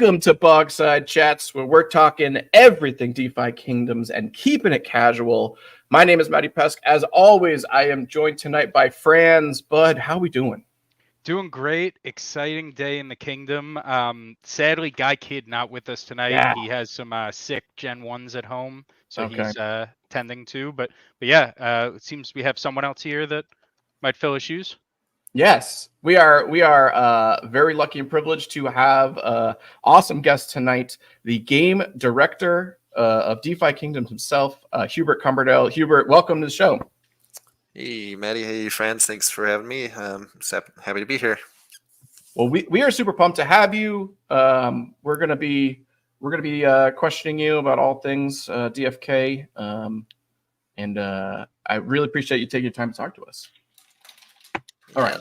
Welcome to Bogside Chats, where we're talking everything DeFi Kingdoms and keeping it casual. My name is Matty Pesk. As always, I am joined tonight by Franz. Bud, how we doing? Doing great. Exciting day in the kingdom. Sadly, Guy Kid not with us tonight. Yeah. He has some sick Gen 1s at home, so Okay. he's tending to. But yeah, it seems we have someone else here that might fill his shoes. Yes, we are very lucky and privileged to have awesome guest tonight, the game director of DeFi Kingdoms himself, Hubert Cumberdale. Hubert, welcome to the show. Hey, Maddie. Hey, friends. Thanks for having me. Happy to be here. Well, we are super pumped to have you. We're gonna be questioning you about all things DFK, and I really appreciate you taking your time to talk to us. All right.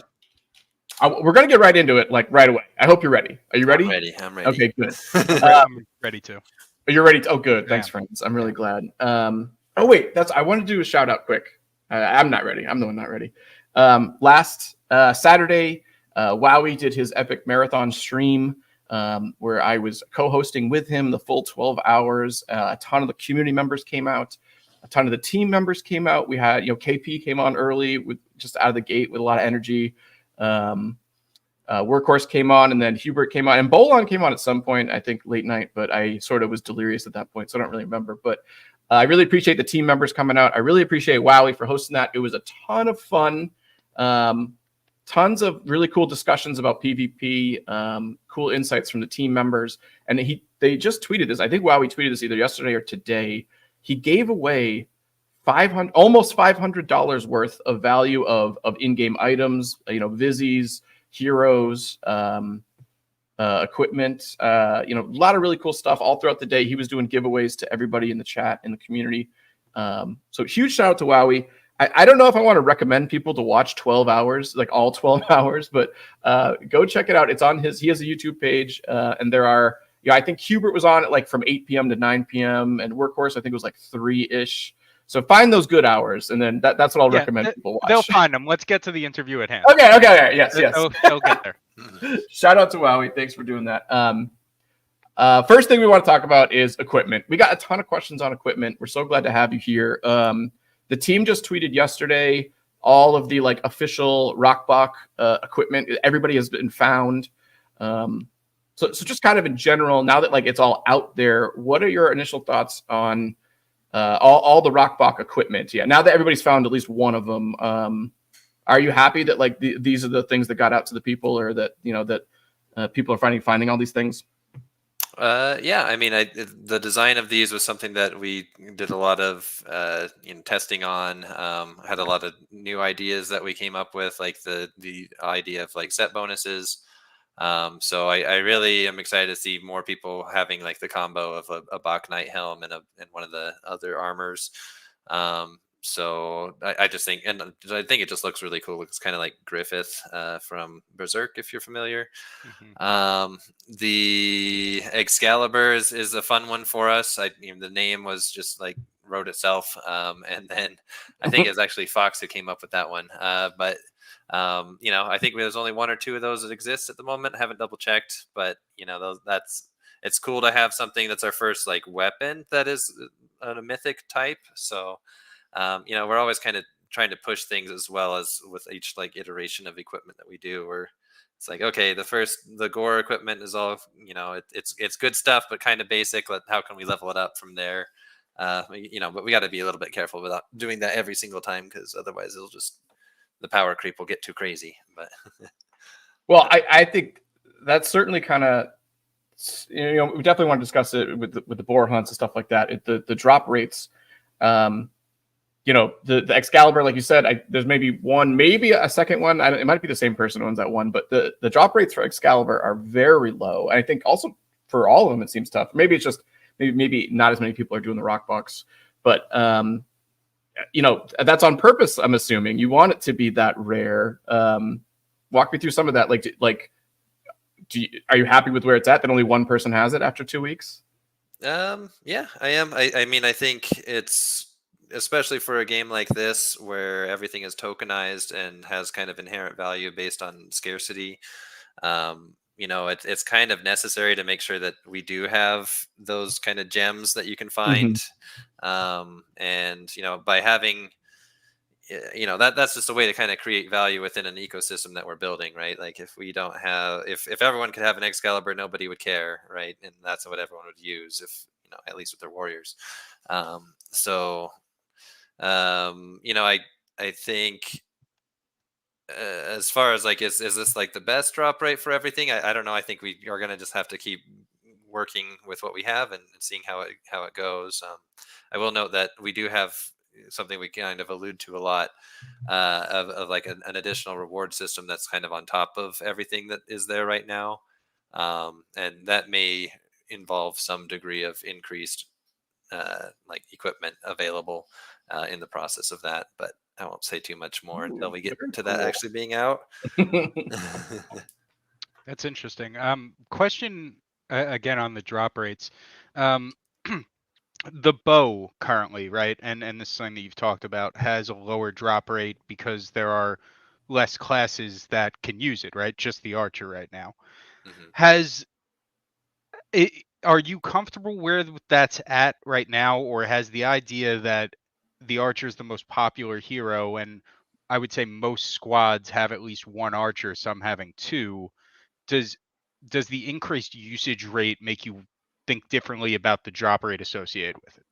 We're going to get right into it, like right away. I hope you're ready. Are you ready? I'm ready. Okay, good. I'm ready to. You're ready to, oh, good. Thanks, friends. I'm really glad. Oh, wait. I want to do a shout out quick. I'm not ready. I'm the one not ready. Last Saturday, Wowie did his epic marathon stream where I was co-hosting with him the full 12 hours. A ton of the community members came out. A ton of the team members came out. We had, KP came on early with just out of the gate with a lot of energy. Workhorse came on, and then Hubert came on, and Bolon came on at some point, I think late night, but I sort of was delirious at that point, so I don't really remember. But I really appreciate the team members coming out. I really appreciate Wowie for hosting that. It was a ton of fun. Tons of really cool discussions about PvP, cool insights from the team members. And they just tweeted this. I think Wowie tweeted this either yesterday or today. He gave away almost $500 worth of value of in-game items, Vizzies, heroes, equipment, a lot of really cool stuff all throughout the day. He was doing giveaways to everybody in the chat, in the community. So huge shout out to Wowie. I don't know if I want to recommend people to watch 12 hours, like all 12 hours, but go check it out. It's on he has a YouTube page, and there are, I think Hubert was on it like from 8 p.m. to 9 p.m. and Workhorse, I think it was like 3-ish. So find those good hours, and then that's what I'll recommend people watch. They'll find them. Let's get to the interview at hand. Okay. Yes. They'll get there. Shout out to Wowie. Thanks for doing that. First thing we want to talk about is equipment. We got a ton of questions on equipment. We're so glad to have you here. The team just tweeted yesterday all of the official Rockbach equipment. Everybody has been found. So just kind of in general, now that it's all out there, what are your initial thoughts on all the Rockbach equipment? Yeah, now that everybody's found at least one of them, are you happy that these are the things that got out to the people, or that that people are finding all these things? Yeah, I mean, the design of these was something that we did a lot of testing on. Had a lot of new ideas that we came up with, like the idea of set bonuses. So I really am excited to see more people having the combo of a Bach Knight helm and one of the other armors. So I just think, and I think it just looks really cool. It's kind of like Griffith from Berserk, if you're familiar. Mm-hmm. The Excalibur is a fun one for us. The name was just wrote itself, and then I think it's actually Fox who came up with that one. But I think there's only one or two of those that exist at the moment. I haven't double checked, but it's cool to have something that's our first weapon that is a mythic type. So we're always kind of trying to push things, as well as with each iteration of equipment that we do, where it's okay, the gore equipment is all, it's good stuff, but kind of basic. How can we level it up from there? But we got to be a little bit careful without doing that every single time, because otherwise the power creep will get too crazy. But well, I think that's certainly kind of, we definitely want to discuss it with the boar hunts and stuff like that. The drop rates, the Excalibur, like you said, there's maybe a second one. It might be the same person who owns that one, but the drop rates for Excalibur are very low. And I think also for all of them, it seems tough. Maybe it's just maybe not as many people are doing the Rockbox, but that's on purpose. I'm assuming you want it to be that rare. Walk me through some of that. Are you happy with where it's at? That only one person has it after 2 weeks? Yeah, I am. I mean, I think it's, especially for a game like this where everything is tokenized and has kind of inherent value based on scarcity. it's kind of necessary to make sure that we do have those kind of gems that you can Mhm. find. And by having that's just a way to kind of create value within an ecosystem that we're building, right? Like if we don't have if everyone could have an Excalibur, nobody would care, right? And that's what everyone would use, if at least with their warriors. I think as far as like is this like the best drop rate for everything? I don't know. I think we are going to just have to keep working with what we have and seeing how it goes. I will note that we do have something we kind of allude to a lot, of like an additional reward system that's kind of on top of everything that is there right now, and that may involve some degree of increased like equipment available in the process of that, but I won't say too much more until we get Very to that cool. actually being out. That's interesting. Question again on the drop rates. Um, the bow currently, right? And this is something that you've talked about, has a lower drop rate because there are less classes that can use it, right? Just the archer right now. Mhm. Has it, are you comfortable where that's at right now, or has the idea that the archer is the most popular hero, and I would say most squads have at least one archer, some having two, does the increased usage rate make you think differently about the drop rate associated with it?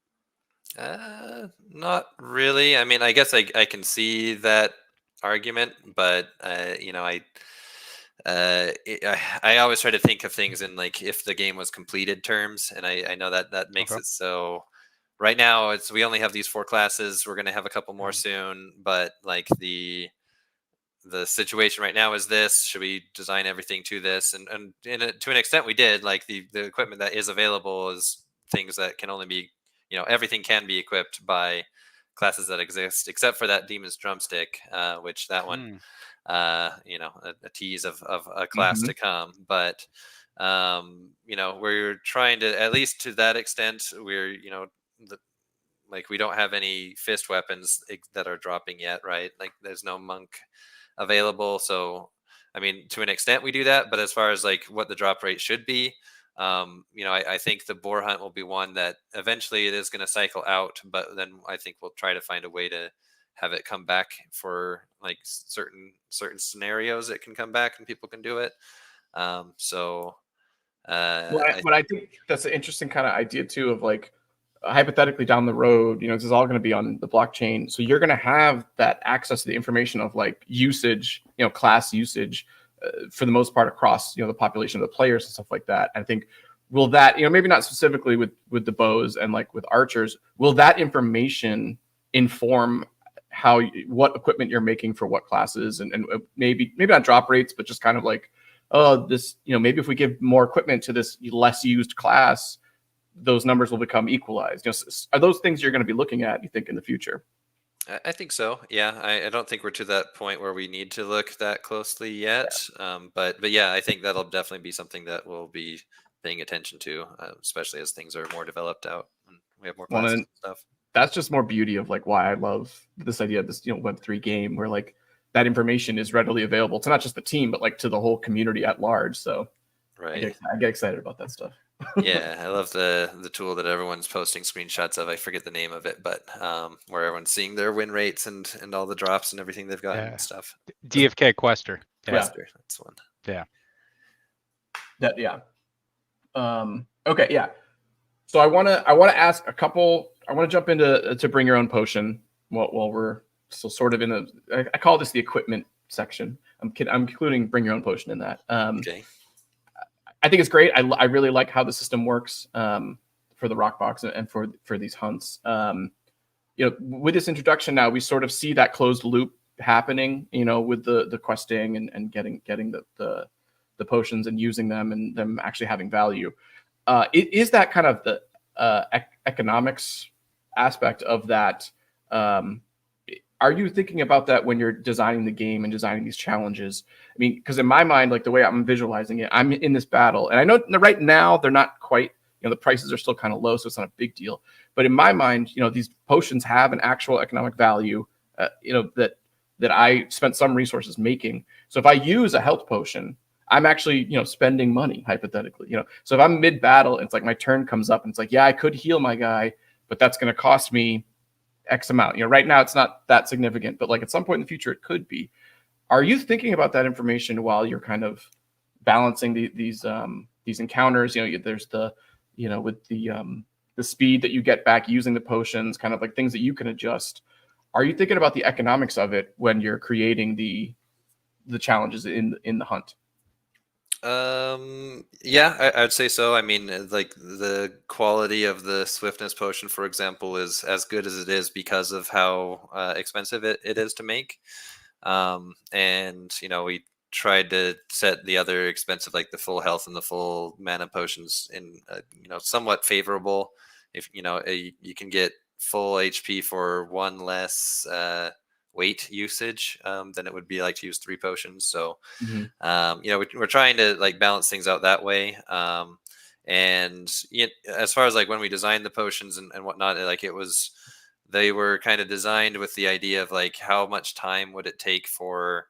Not really. I mean, I guess I can see that argument, but I always try to think of things in like if the game was completed terms, and I know that makes Okay. it so. Right now, we only have these 4 classes. We're gonna have a couple more Mhm. soon, but like the situation right now is this: should we design everything to this? And to an extent, we did. Like the equipment that is available is things that can only be, everything can be equipped by classes that exist, except for that Demon's Drumstick, which that one, Hmm. a tease of a class Mhm. to come. But we're trying to, at least to that extent, the, like we don't have any fist weapons that are dropping yet, right? Like there's no monk available. So, I mean, to an extent we do that, but as far as like what the drop rate should be, I think the boar hunt will be one that eventually it is going to cycle out, but then I think we'll try to find a way to have it come back for like certain scenarios. It can come back and people can do it. So, Well, I but I think that's an interesting kind of idea too of like hypothetically down the road, this is all going to be on the blockchain. So you're going to have that access to the information of like usage, class usage for the most part across, the population of the players and stuff like that. I think will that, maybe not specifically with the bows and like with archers, will that information inform what equipment you're making for what classes and maybe not drop rates, but just kind of like, oh, this, maybe if we give more equipment to this less used class, those numbers will become equalized. Are those things you're going to be looking at, you think, in the future? I think so. Yeah, I don't think we're to that point where we need to look that closely yet. But yeah, I think that'll definitely be something that we'll be paying attention to, especially as things are more developed out and we have more Well, classes then and stuff. that's just more beauty of like why I love this idea of this, Web3 game where like that information is readily available to not just the team, but like to the whole community at large. So I Right. get excited about that stuff. Yeah, I love the tool that everyone's posting screenshots of. I forget the name of it, but where everyone's seeing their win rates and all the drops and everything they've gotten and Yeah. stuff. DFK Quester. Yeah. Yeah. Quester, that's one. Yeah. Yeah. Okay. Yeah. So I want to ask a couple. I want to jump into to bring your own potion while we're still sort of in I call this the equipment section. I'm including bring your own potion in that. Okay. I think it's great. I really like how the system works for the rock box and for these hunts. With this introduction now, we sort of see that closed loop happening. With the questing and getting the potions and using them and them actually having value. Is that kind of the economics aspect of that? Are you thinking about that when you're designing the game and designing these challenges? I mean, because in my mind, like the way I'm visualizing it, I'm in this battle, and I know right now they're not quite, the prices are still kind of low, so it's not a big deal. But in my mind, these potions have an actual economic value, that I spent some resources making. So if I use a health potion, I'm actually, spending money hypothetically, So if I'm mid battle, it's like my turn comes up and it's like, yeah, I could heal my guy, but that's going to cost me X amount. Right now it's not that significant, but like at some point in the future, it could be. Are you thinking about that information while you're kind of balancing these encounters? There's the, with the speed that you get back using the potions, kind of like things that you can adjust. Are you thinking about the economics of it when you're creating the challenges in the hunt? Yeah, I would say so. I mean, like the quality of the swiftness potion, for example, is as good as it is because of how expensive it is to make. And we tried to set the other expensive, like the full health and the full mana potions in somewhat favorable. If you can get full HP for one less weight usage than it would be like to use 3 potions. So we're trying to like balance things out that way. And as far as like when we designed the potions and whatnot, like they were kind of designed with the idea of like how much time would it take for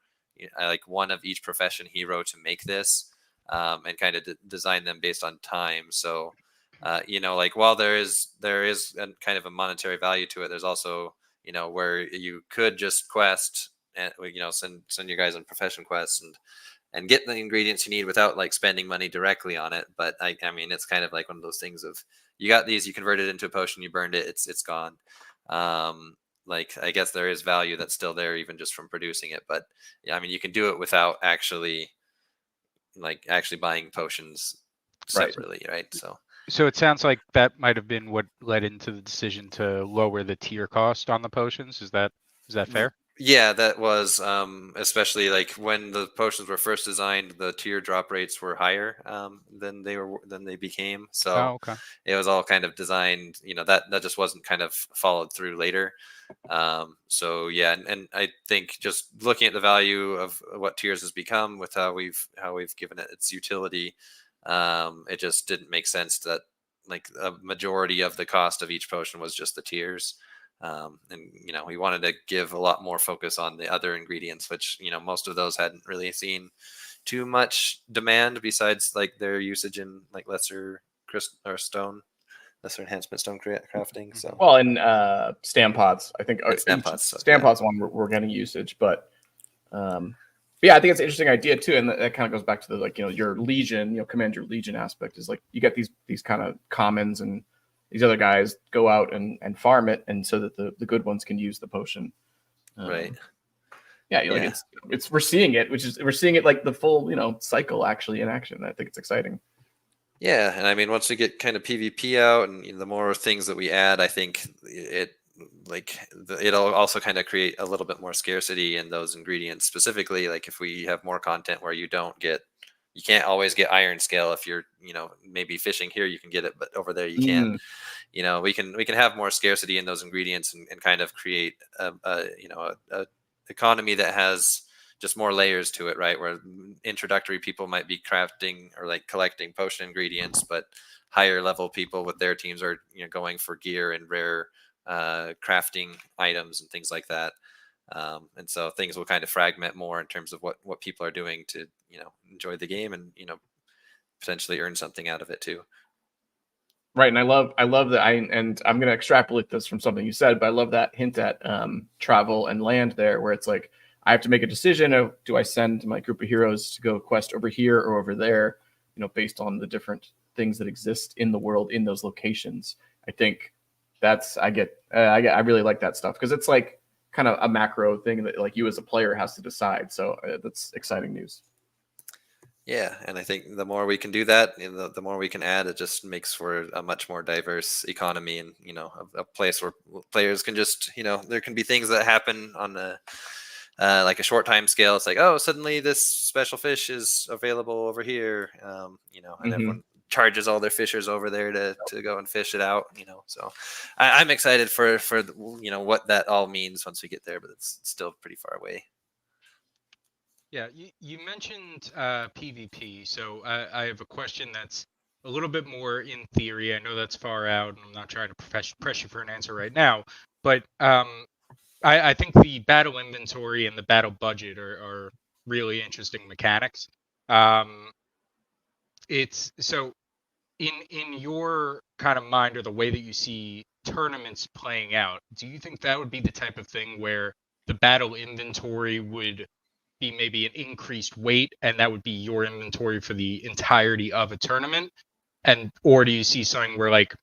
like one of each profession hero to make this, and kind of design them based on time. So like while there is a kind of a monetary value to it, there's also where you could just quest and send your guys on profession quests and get the ingredients you need without like spending money directly on it. But I mean, it's kind of like one of those things of you got these, you converted it into a potion, you burned it, it's gone. Like I guess there is value that's still there even just from producing it, but yeah, I mean, you can do it without actually buying potions separately, right? So it sounds like that might have been what led into the decision to lower the tier cost on the potions. Is that fair? Yeah, that was especially like when the potions were first designed, the tier drop rates were higher than they became. So okay. It was all kind of designed, that just wasn't kind of followed through later. So yeah, and I think just looking at the value of what tiers has become with how we've given it its utility, it just didn't make sense that like a majority of the cost of each potion was just the tiers. And we wanted to give a lot more focus on the other ingredients, which most of those hadn't really seen too much demand besides like their usage in like lesser enhancement stone crafting. So well, and stam pots, I think stam pots one we're getting usage, but yeah, I think it's an interesting idea too, and that kind of goes back to the like your legion, command your legion aspect is like you get these kind of commons and these other guys go out and farm it, and so that the good ones can use the potion. Right. Yeah, like it's we're seeing it like the full cycle actually in action. I think it's exciting. Yeah, and I mean once we get kind of PvP out and the more things that we add, I think it'll also kind of create a little bit more scarcity in those ingredients. Specifically, like if we have more content where you can't always get iron scale. If you're, maybe fishing here, you can get it, but over there you can't. We can have more scarcity in those ingredients and kind of create a economy that has just more layers to it, right? Where introductory people might be crafting or like collecting potion ingredients, but higher level people with their teams are going for gear and rare crafting items and things like that. And so things will kind of fragment more in terms of what people are doing to enjoy the game and potentially earn something out of it too. Right, and I love that. And I'm going to extrapolate this from something you said, but I love that hint at travel and land there, where it's like I have to make a decision of do I send my group of heroes to go quest over here or over there, based on the different things that exist in the world in those locations. I think I really like that stuff because it's like kind of a macro thing that like you as a player has to decide. So that's exciting news. Yeah, and I think the more we can do that, the more we can add, it just makes for a much more diverse economy and a place where players can just there can be things that happen on like a short time scale. It's like, oh, suddenly this special fish is available over here, and everyone charges all their fishers over there to go and fish it out, So I'm excited for what that all means once we get there, but it's still pretty far away. Yeah, you mentioned PvP, so I have a question that's a little bit more in theory. I know that's far out, and I'm not trying to press you for an answer right now, but I think the battle inventory and the battle budget are really interesting mechanics. It's so in your kind of mind, or the way that you see tournaments playing out, do you think that would be the type of thing where the battle inventory would be maybe an increased weight, and that would be your inventory for the entirety of a tournament? And or do you see something where like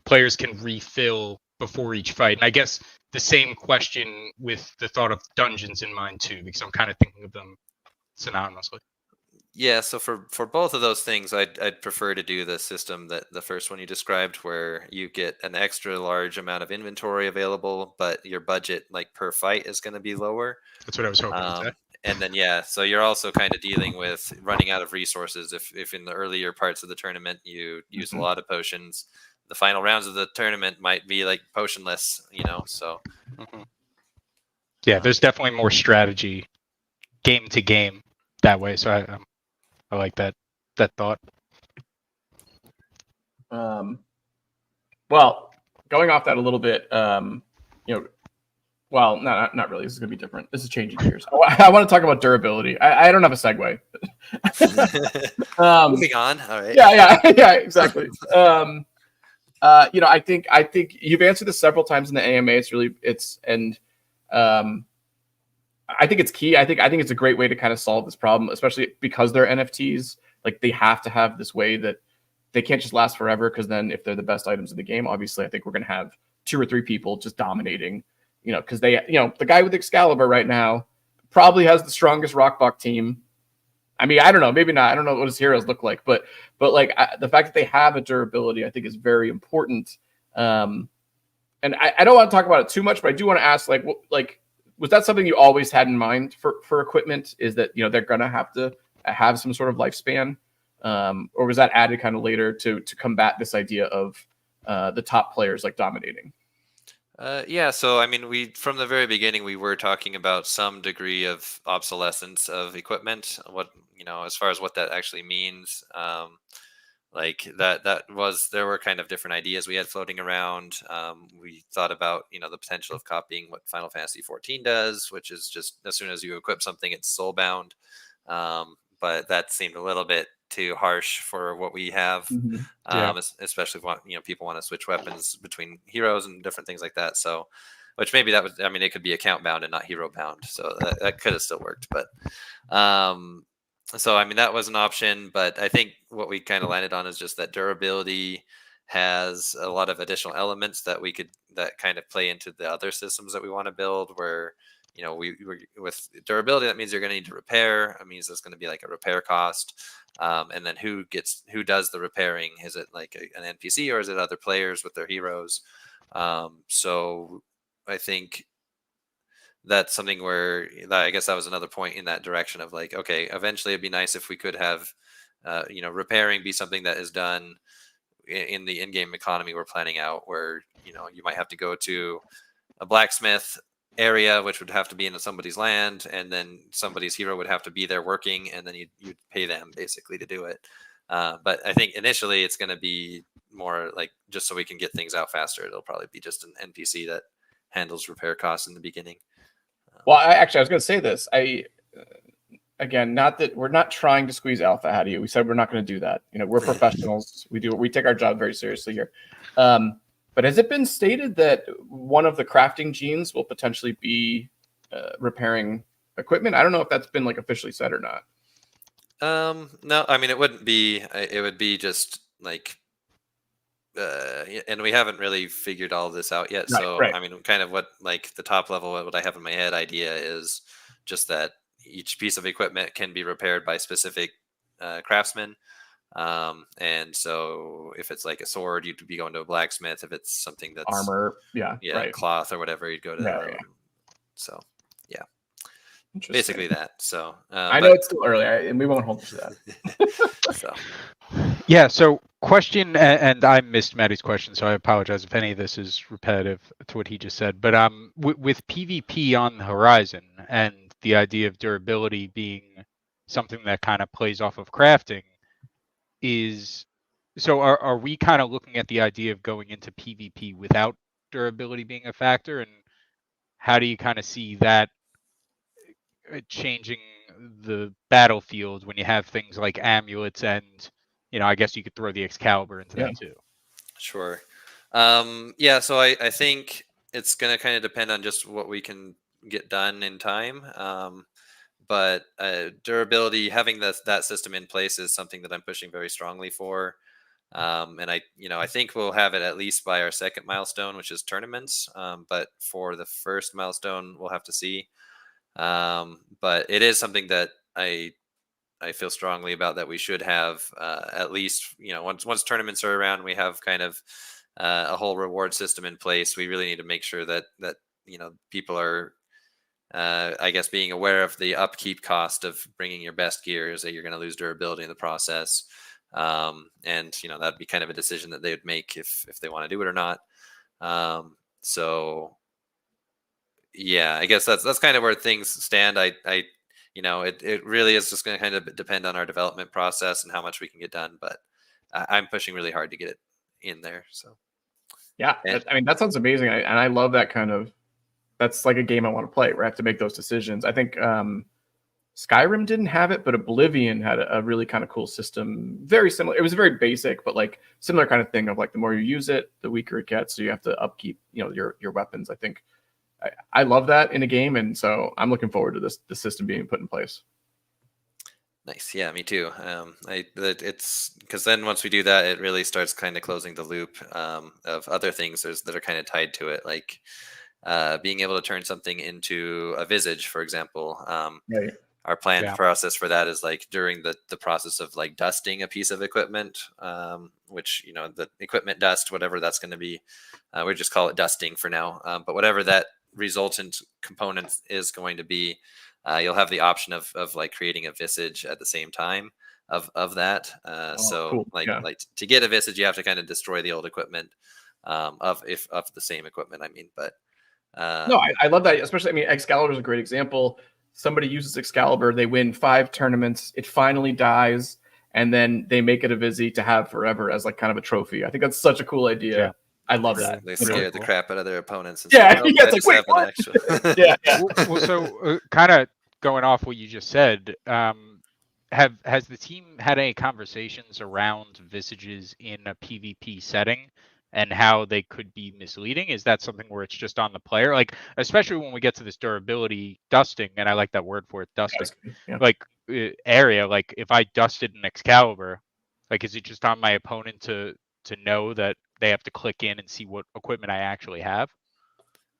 players can refill before each fight? And I guess the same question with the thought of dungeons in mind too, because I'm kind of thinking of them synonymously. Yeah, so for both of those things, I'd prefer to do the system that the first one you described, where you get an extra large amount of inventory available, but your budget like per fight is going to be lower. That's what I was hoping to say. And then so you're also kind of dealing with running out of resources. If in the earlier parts of the tournament you use a lot of potions, the final rounds of the tournament might be like potionless, so. Yeah, there's definitely more strategy game to game that way. So I like that thought. Well, going off that a little bit, well, not really. This is going to be different. This is changing gears. I want to talk about durability. I don't have a segue. Moving on. All right. Yeah, exactly. I think you've answered this several times in the AMA. I think it's key. I think it's a great way to kind of solve this problem, especially because they're NFTs. Like, they have to have this way that they can't just last forever, because then if they're the best items in the game, obviously I think we're going to have 2 or 3 people just dominating, because the guy with Excalibur right now probably has the strongest Rockbach team. I mean, I don't know, maybe not. I don't know what his heroes look like, but like the fact that they have a durability, I think, is very important. And I don't want to talk about it too much, but I do want to ask, was that something you always had in mind for equipment? Is that, they're going to have to have some sort of lifespan? Or was that added kind of later to combat this idea of the top players like dominating? Yeah, so I mean, from the very beginning we were talking about some degree of obsolescence of equipment. What as far as what that actually means, there were kind of different ideas we had floating around. We thought about the potential of copying what Final Fantasy 14 does, which is just as soon as you equip something, it's soulbound. But that seemed a little bit too harsh for what we have, especially if people want to switch weapons between heroes and different things like that. So, which maybe that was, I mean, it could be account bound and not hero bound, so that could have still worked. But so I mean, that was an option, but I think what we kind of landed on is just that durability has a lot of additional elements that kind of play into the other systems that we want to build, where we with durability, that means you're going to need to repair. It means there's going to be like a repair cost, and then who does the repairing? Is it like an NPC, or is it other players with their heroes? So I think that's something where I guess that was another point in that direction of like, okay, eventually it'd be nice if we could have repairing be something that is done in the in-game economy we're planning out, where you might have to go to a blacksmith area, which would have to be in somebody's land, and then somebody's hero would have to be there working, and then you'd pay them basically to do it. But I think initially it's going to be more like, just so we can get things out faster, it'll probably be just an NPC that handles repair costs in the beginning. Well, I was going to say this. Again, not that we're not trying to squeeze alpha out of you. We said we're not going to do that. We're professionals. We take our job very seriously here. But has it been stated that one of the crafting genes will potentially be repairing equipment? I don't know if that's been like officially said or not. No, I mean, it wouldn't be. It would be just like, and we haven't really figured all this out yet. Right. I mean, kind of what like the top level, what I have in my head idea is just that each piece of equipment can be repaired by specific craftsmen. And so if it's like a sword, you'd be going to a blacksmith. If it's something that's armor, right. Cloth or whatever, you'd go to So basically that. So I know it's still early, and we won't hold you to that. So question, and I missed Maddie's question, so I apologize if any of this is repetitive to what he just said, but with PvP on the horizon and the idea of durability being something that kind of plays off of crafting, are we kind of looking at the idea of going into PvP without durability being a factor, and how do you kind of see that changing the battlefield when you have things like amulets and, I guess you could throw the Excalibur into that too. Sure. Yeah, so I think it's going to kind of depend on just what we can get done in time. But durability, having that system in place is something that I'm pushing very strongly for. And I think we'll have it at least by our second milestone, which is tournaments. But for the first milestone, we'll have to see. But it is something that I feel strongly about, that we should have at least, once tournaments are around, we have kind of a whole reward system in place. We really need to make sure that people are, I guess, being aware of the upkeep cost of bringing your best gear, is that you're going to lose durability in the process. And that'd be kind of a decision that they would make if they want to do it or not. So yeah, I guess that's kind of where things stand. It really is just going to kind of depend on our development process and how much we can get done, but I'm pushing really hard to get it in there. So yeah, that sounds amazing. And I love that that's like a game I want to play where I have to make those decisions. I think Skyrim didn't have it, but Oblivion had a really kind of cool system, very similar. It was very basic, but like similar kind of thing of like, the more you use it, the weaker it gets. So you have to upkeep, your weapons. I think I love that in a game, and so I'm looking forward to the system being put in place. Nice, yeah, me too. It's because then once we do that, it really starts kind of closing the loop of other things that are kind of tied to it, like being able to turn something into a visage, for example. Right. Our planned process for that is like during the process of like dusting a piece of equipment, which the equipment dust, whatever that's going to be, we just call it dusting for now. But whatever that resultant component is going to be, you'll have the option of like creating a visage at the same time of that. Cool. Like to get a visage, you have to kind of destroy the old equipment of the same equipment. I mean, but no, I love that. Especially, Excalibur is a great example. Somebody uses Excalibur, they win 5 tournaments, it finally dies, and then they make it a Visi to have forever as like kind of a trophy. I think that's such a cool idea. Yeah. I love that. They scared the crap out of their opponents. And it's like, wait, what? Yeah. Well, so kind of going off what you just said, has the team had any conversations around visages in a PvP setting and how they could be misleading? Is that something where it's just on the player? Like, especially when we get to this durability dusting, and I like that word for it, dusting, area. Like, if I dusted an Excalibur, like, is it just on my opponent to know that they have to click in and see what equipment I actually have?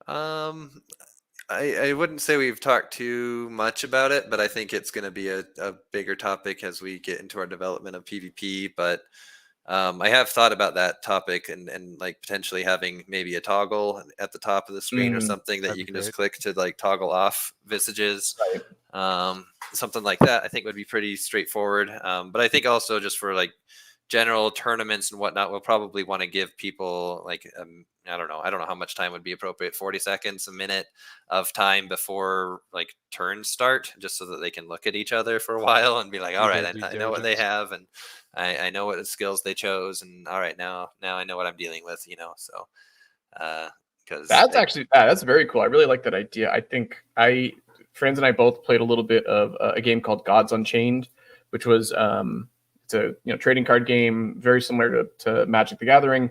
I wouldn't say we've talked too much about it, but I think it's going to be a bigger topic as we get into our development of PvP. But I have thought about that topic and like potentially having maybe a toggle at the top of the screen or something that you can just click to like toggle off visages. Something like that I think would be pretty straightforward. But I think also just for like general tournaments and whatnot, we'll probably want to give people like I don't know how much time would be appropriate, 40 seconds, a minute of time before like turns start, just so that they can look at each other for a while and be like, all right, I know what they have, and I know what skills they chose, and all right, now I know what I'm dealing with, so because that's very cool. I really like that idea. I think Franz and I both played a little bit of a game called Gods Unchained, which was it's a trading card game very similar to Magic the Gathering.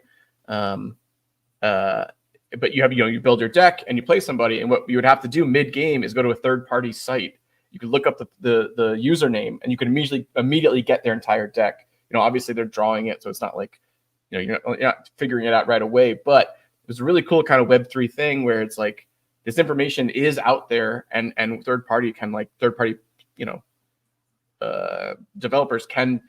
But you have you build your deck and you play somebody, and what you would have to do mid game is go to a third party site. You could look up the username, and you can immediately get their entire deck. Obviously they're drawing it, so it's not like you're not figuring it out right away. But it was a really cool kind of Web3 thing where it's like this information is out there, and third party developers can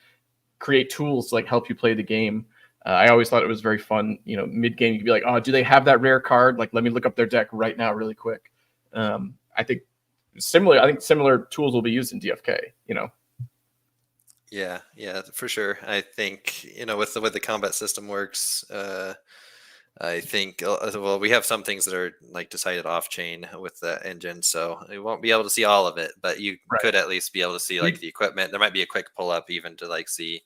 create tools to like help you play the game. I always thought it was very fun. Mid game you could be like, oh, do they have that rare card? Like, let me look up their deck right now, really quick. I think similar tools will be used in DFK. Yeah, for sure. I think with the way the combat system works, I think we have some things that are like decided off chain with the engine, so we won't be able to see all of it, but you could at least be able to see like the equipment. There might be a quick pull up even to like see.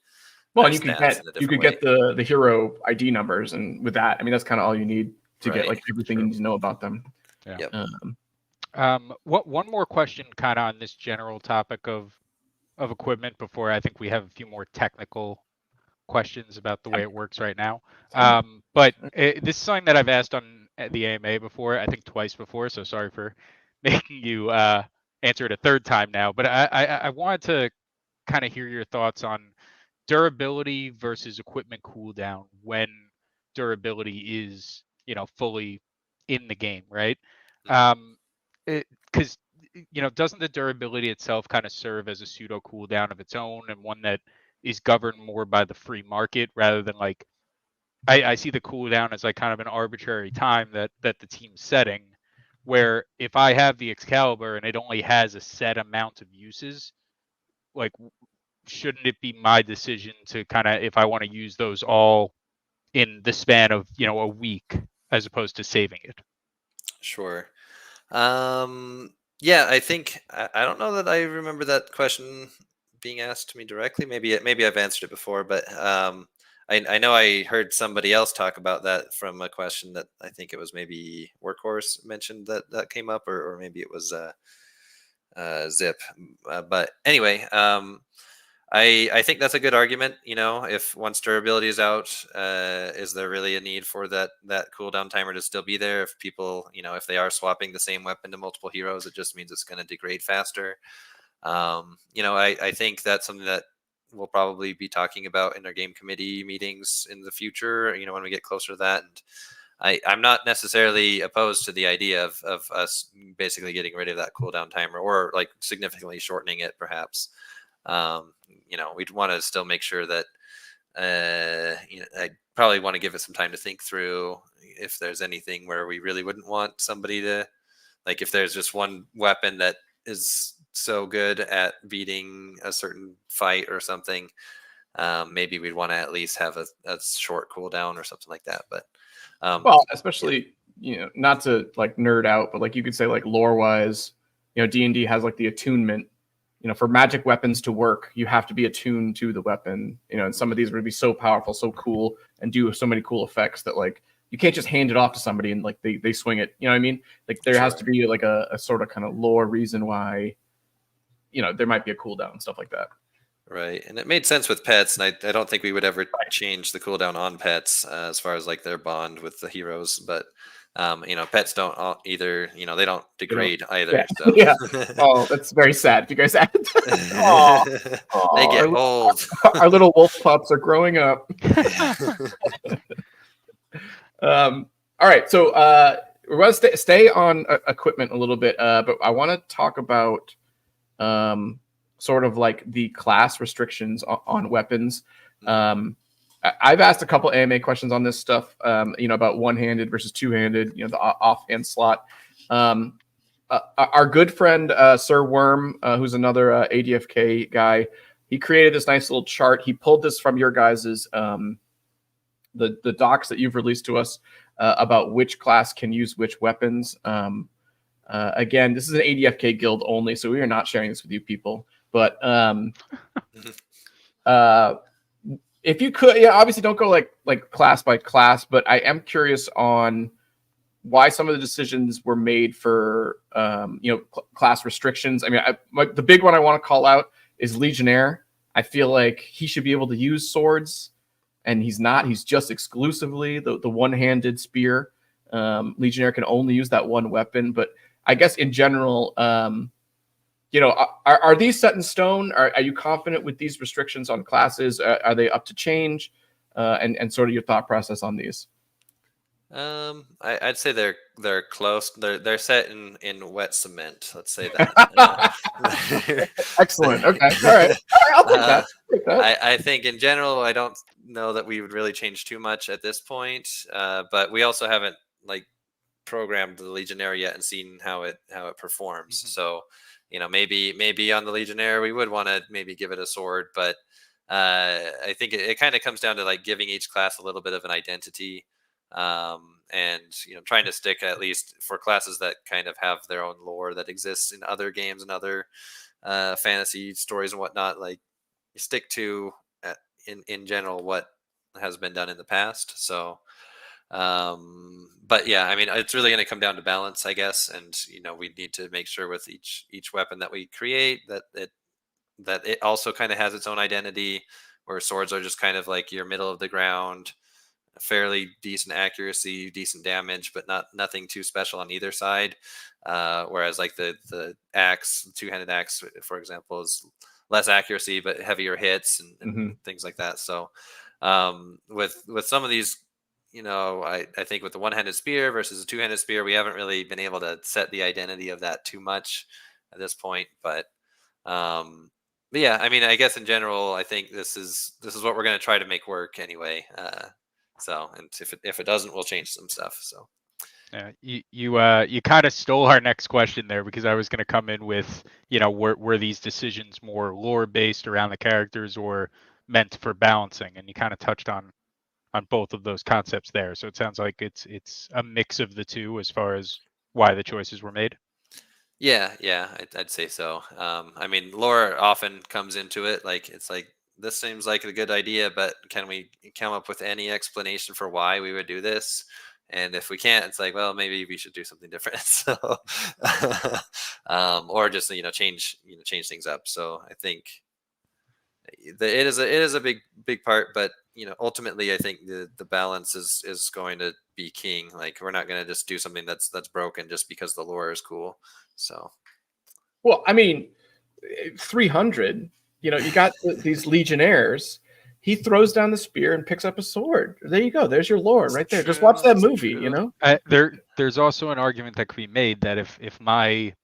Well, and you could get the hero ID numbers, and with that, that's kind of all you need to get like everything you need to know about them. Yeah. Yep. One more question, kind of on this general topic of equipment before I think we have a few more technical questions about the way it works right now. But this is something that I've asked on the AMA before, I think twice before. So sorry for making you answer it a third time now. But I wanted to kind of hear your thoughts on durability versus equipment cooldown when durability is, fully in the game, right? Because doesn't the durability itself kind of serve as a pseudo cooldown of its own, and one that is governed more by the free market rather than like I see the cooldown as like kind of an arbitrary time that the team's setting, where if I have the Excalibur and it only has a set amount of uses, like shouldn't it be my decision to kind of, if I want to use those all in the span of a week as opposed to saving it? Sure. Yeah, I think I don't know that I remember that question being asked to me directly. Maybe I've answered it before, but I know I heard somebody else talk about that from a question that I think it was maybe Workhorse mentioned that came up, or maybe it was Zip. But anyway, I think that's a good argument. If once durability is out, is there really a need for that cooldown timer to still be there? If people, if they are swapping the same weapon to multiple heroes, it just means it's going to degrade faster. I think that's something that we'll probably be talking about in our game committee meetings in the future. When we get closer to that, and I'm not necessarily opposed to the idea of us basically getting rid of that cooldown timer, or like significantly shortening it, perhaps. We'd want to still make sure that I probably want to give it some time to think through if there's anything where we really wouldn't want somebody to, like, if there's just one weapon that is so good at beating a certain fight or something, maybe we'd want to at least have a short cooldown or something like that. But well, especially not to like nerd out, but like you could say like lore wise, D&D has like the attunement. For magic weapons to work, you have to be attuned to the weapon. And some of these are going to be so powerful, so cool, and do so many cool effects that like you can't just hand it off to somebody and like they swing it. You know what I mean? Like there has to be like a sort of kind of lore reason why there might be a cooldown and stuff like that. Right, and it made sense with pets, and I don't think we would ever change the cooldown on pets as far as like their bond with the heroes. But pets don't either. They don't degrade either. Yeah. So. Yeah. Oh, that's very sad. If you guys had They get old. Our little wolf pups are growing up. All right, so we're going to stay on equipment a little bit, but I want to talk about sort of like the class restrictions on weapons. I've asked a couple AMA questions on this stuff, about one-handed versus two-handed, the offhand slot. Our good friend, Sir Worm, who's another ADFK guy, he created this nice little chart. He pulled this from your guys's the docs that you've released to us about which class can use which weapons. Again, this is an ADFK guild only, so we are not sharing this with you people. But if you could, obviously don't go like class by class, but I am curious on why some of the decisions were made for class restrictions. I mean, the big one I want to call out is Legionnaire. I feel like he should be able to use swords, and he's not. He's just exclusively the one-handed spear. Legionnaire can only use that one weapon. But I guess in general, are these set in stone? Are you confident with these restrictions on classes? Are they up to change? And sort of your thought process on these. I'd say they're close. They're set in wet cement. Let's say that. Excellent. Okay. All right. I'll take that. I think in general, I don't know that we would really change too much at this point. But we also haven't like programmed the Legionnaire yet and seen how it performs. Mm-hmm. So maybe on the Legionnaire we would want to maybe give it a sword, but I think it kind of comes down to like giving each class a little bit of an identity. And trying to stick, at least for classes that kind of have their own lore that exists in other games and other fantasy stories and whatnot, like you stick to in general what has been done in the past. So But yeah, I mean, it's really going to come down to balance, I guess. And we need to make sure with each weapon that we create that it also kind of has its own identity. Where swords are just kind of like your middle of the ground, fairly decent accuracy, decent damage, but nothing too special on either side. Whereas like the axe, two-handed axe, for example, is less accuracy but heavier hits and things like that. So with some of these, I think with the one-handed spear versus a two-handed spear, we haven't really been able to set the identity of that too much at this point. But yeah, I mean, I guess in general, I think this is what we're going to try to make work anyway. So, and if it doesn't, we'll change some stuff. So, yeah, you kind of stole our next question there, because I was going to come in with, were these decisions more lore based around the characters or meant for balancing, and you kind of touched on both of those concepts there. So it sounds like it's a mix of the two as far as why the choices were made. Yeah, I'd say so. I mean, lore often comes into it. Like, it's like, this seems like a good idea, but can we come up with any explanation for why we would do this? And if we can't, it's like, well, maybe we should do something different. So, or just change things up. So I think it is a big part, but ultimately, I think the balance is going to be king. Like, we're not going to just do something that's broken just because the lore is cool. So, well, I mean, 300. You got these legionnaires. He throws down the spear and picks up a sword. There you go. There's your lore right there. Just watch that movie. There's also an argument that could be made that if my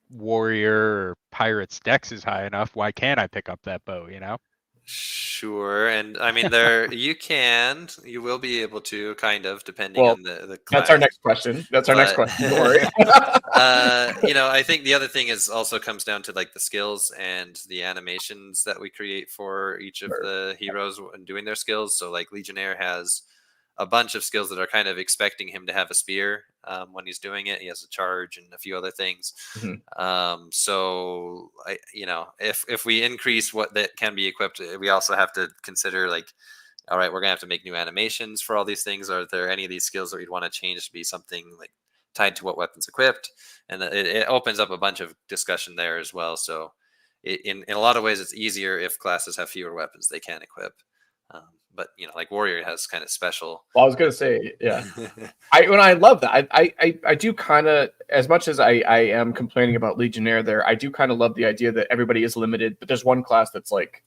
warrior or pirate's dex is high enough, why can't I pick up that bow? Sure. And I mean, you will be able to, kind of, depending on the class. That's our next question. Next question. Don't worry. I think the other thing also comes down to like the skills and the animations that we create for each of the heroes when doing their skills. So like Legionnaire has a bunch of skills that are kind of expecting him to have a spear when he's doing it. He has a charge and a few other things. So if we increase what that can be equipped, we also have to consider, like, all right, we're gonna have to make new animations for all these things. Are there any of these skills that we'd want to change to be something like tied to what weapon's equipped? And it opens up a bunch of discussion there as well. So in a lot of ways, it's easier if classes have fewer weapons they can equip. But like Warrior has kind of special. Well, I was gonna say, yeah. I love that. I do kind of, as much as I am complaining about Legionnaire there, I do kind of love the idea that everybody is limited, but there's one class that's like,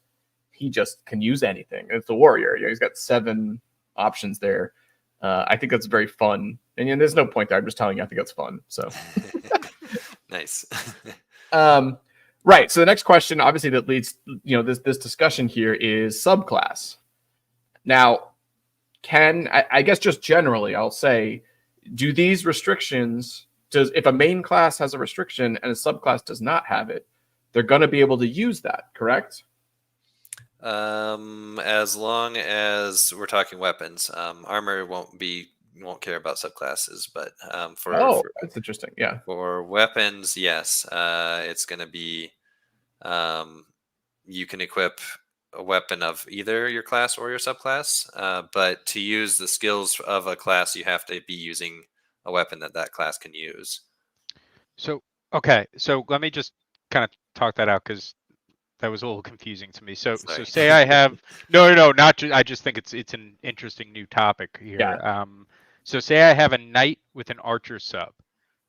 he just can use anything. It's the Warrior. He's got 7 options there. I think that's very fun. And there's no point there. I'm just telling you, I think that's fun. So nice. Right. So the next question, obviously, that leads, this discussion here is subclass. Now, I guess just generally, I'll say, do these restrictions, if a main class has a restriction and a subclass does not have it, they're going to be able to use that, correct? As long as we're talking weapons, armor won't care about subclasses, but that's interesting. Yeah. For weapons, yes, it's going to be, you can equip a weapon of either your class or your subclass, but to use the skills of a class, you have to be using a weapon that class can use. So let me just kind of talk that out, because that was a little confusing to me. So say I have I just think it's an interesting new topic here. Yeah. So say I have a knight with an archer sub.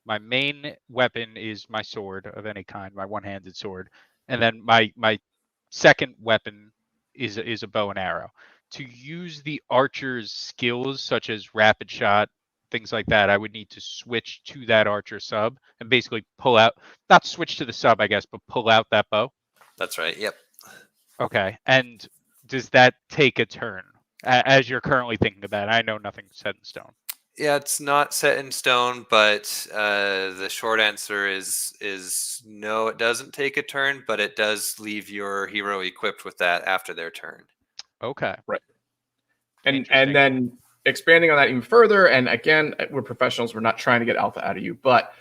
My main weapon is my sword of any kind, my one-handed sword, and then my second weapon is a bow and arrow. To use the archer's skills, such as rapid shot, things like that, I would need to switch to that archer sub and basically pull out, not switch to the sub, I guess, but pull out that bow. That's right. Yep. Okay. And does that take a turn as you're currently thinking about it? I know nothing's set in stone. Yeah, it's not set in stone, but the short answer is no, it doesn't take a turn, but it does leave your hero equipped with that after their turn. Okay. Right. And then expanding on that even further, and again, we're professionals, we're not trying to get alpha out of you, but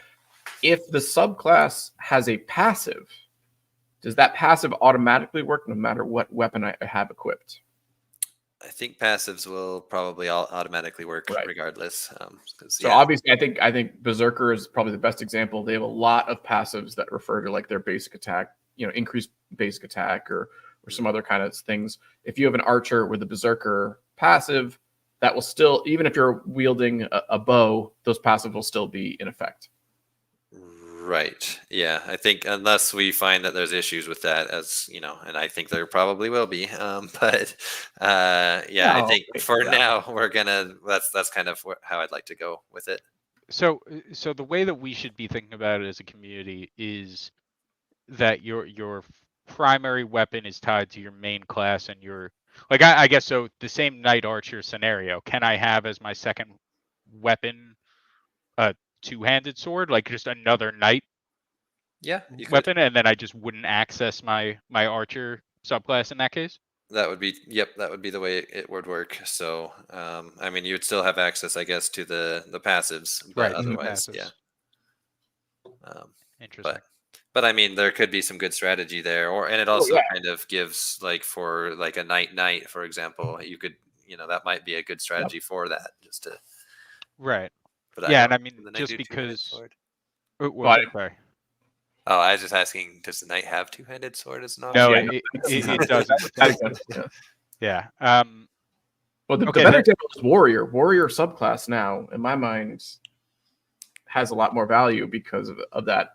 if the subclass has a passive, does that passive automatically work no matter what weapon I have equipped? I think passives will probably all automatically work Right. regardless. So obviously, I think Berserker is probably the best example. They have a lot of passives that refer to like their basic attack, increased basic attack or some other kind of things. If you have an archer with a Berserker passive, that will still, even if you're wielding a bow, those passives will still be in effect. Right. Yeah. I think unless we find that there's issues with that, as and I think there probably will be. Yeah, I think for now we're gonna. That's kind of how I'd like to go with it. So the way that we should be thinking about it as a community is that your primary weapon is tied to your main class, and your I guess so. The same knight archer scenario. Can I have as my second weapon a two-handed sword, like just another knight weapon, and then I just wouldn't access my archer subclass in that case? That would be that would be the way it would work. So I mean, you would still have access, I guess, to the passives, but otherwise, yeah. Interesting. But I mean, there could be some good strategy there, and it also kind of gives, like, for like a knight, for example, you could, that might be a good strategy for that, just to. Right. But yeah, and I mean, just because. Sorry. Oh, I was just asking, does the knight have two-handed sword as an option? No, it doesn't. Yeah. Well, the better example is warrior. Warrior subclass now, in my mind, has a lot more value because of that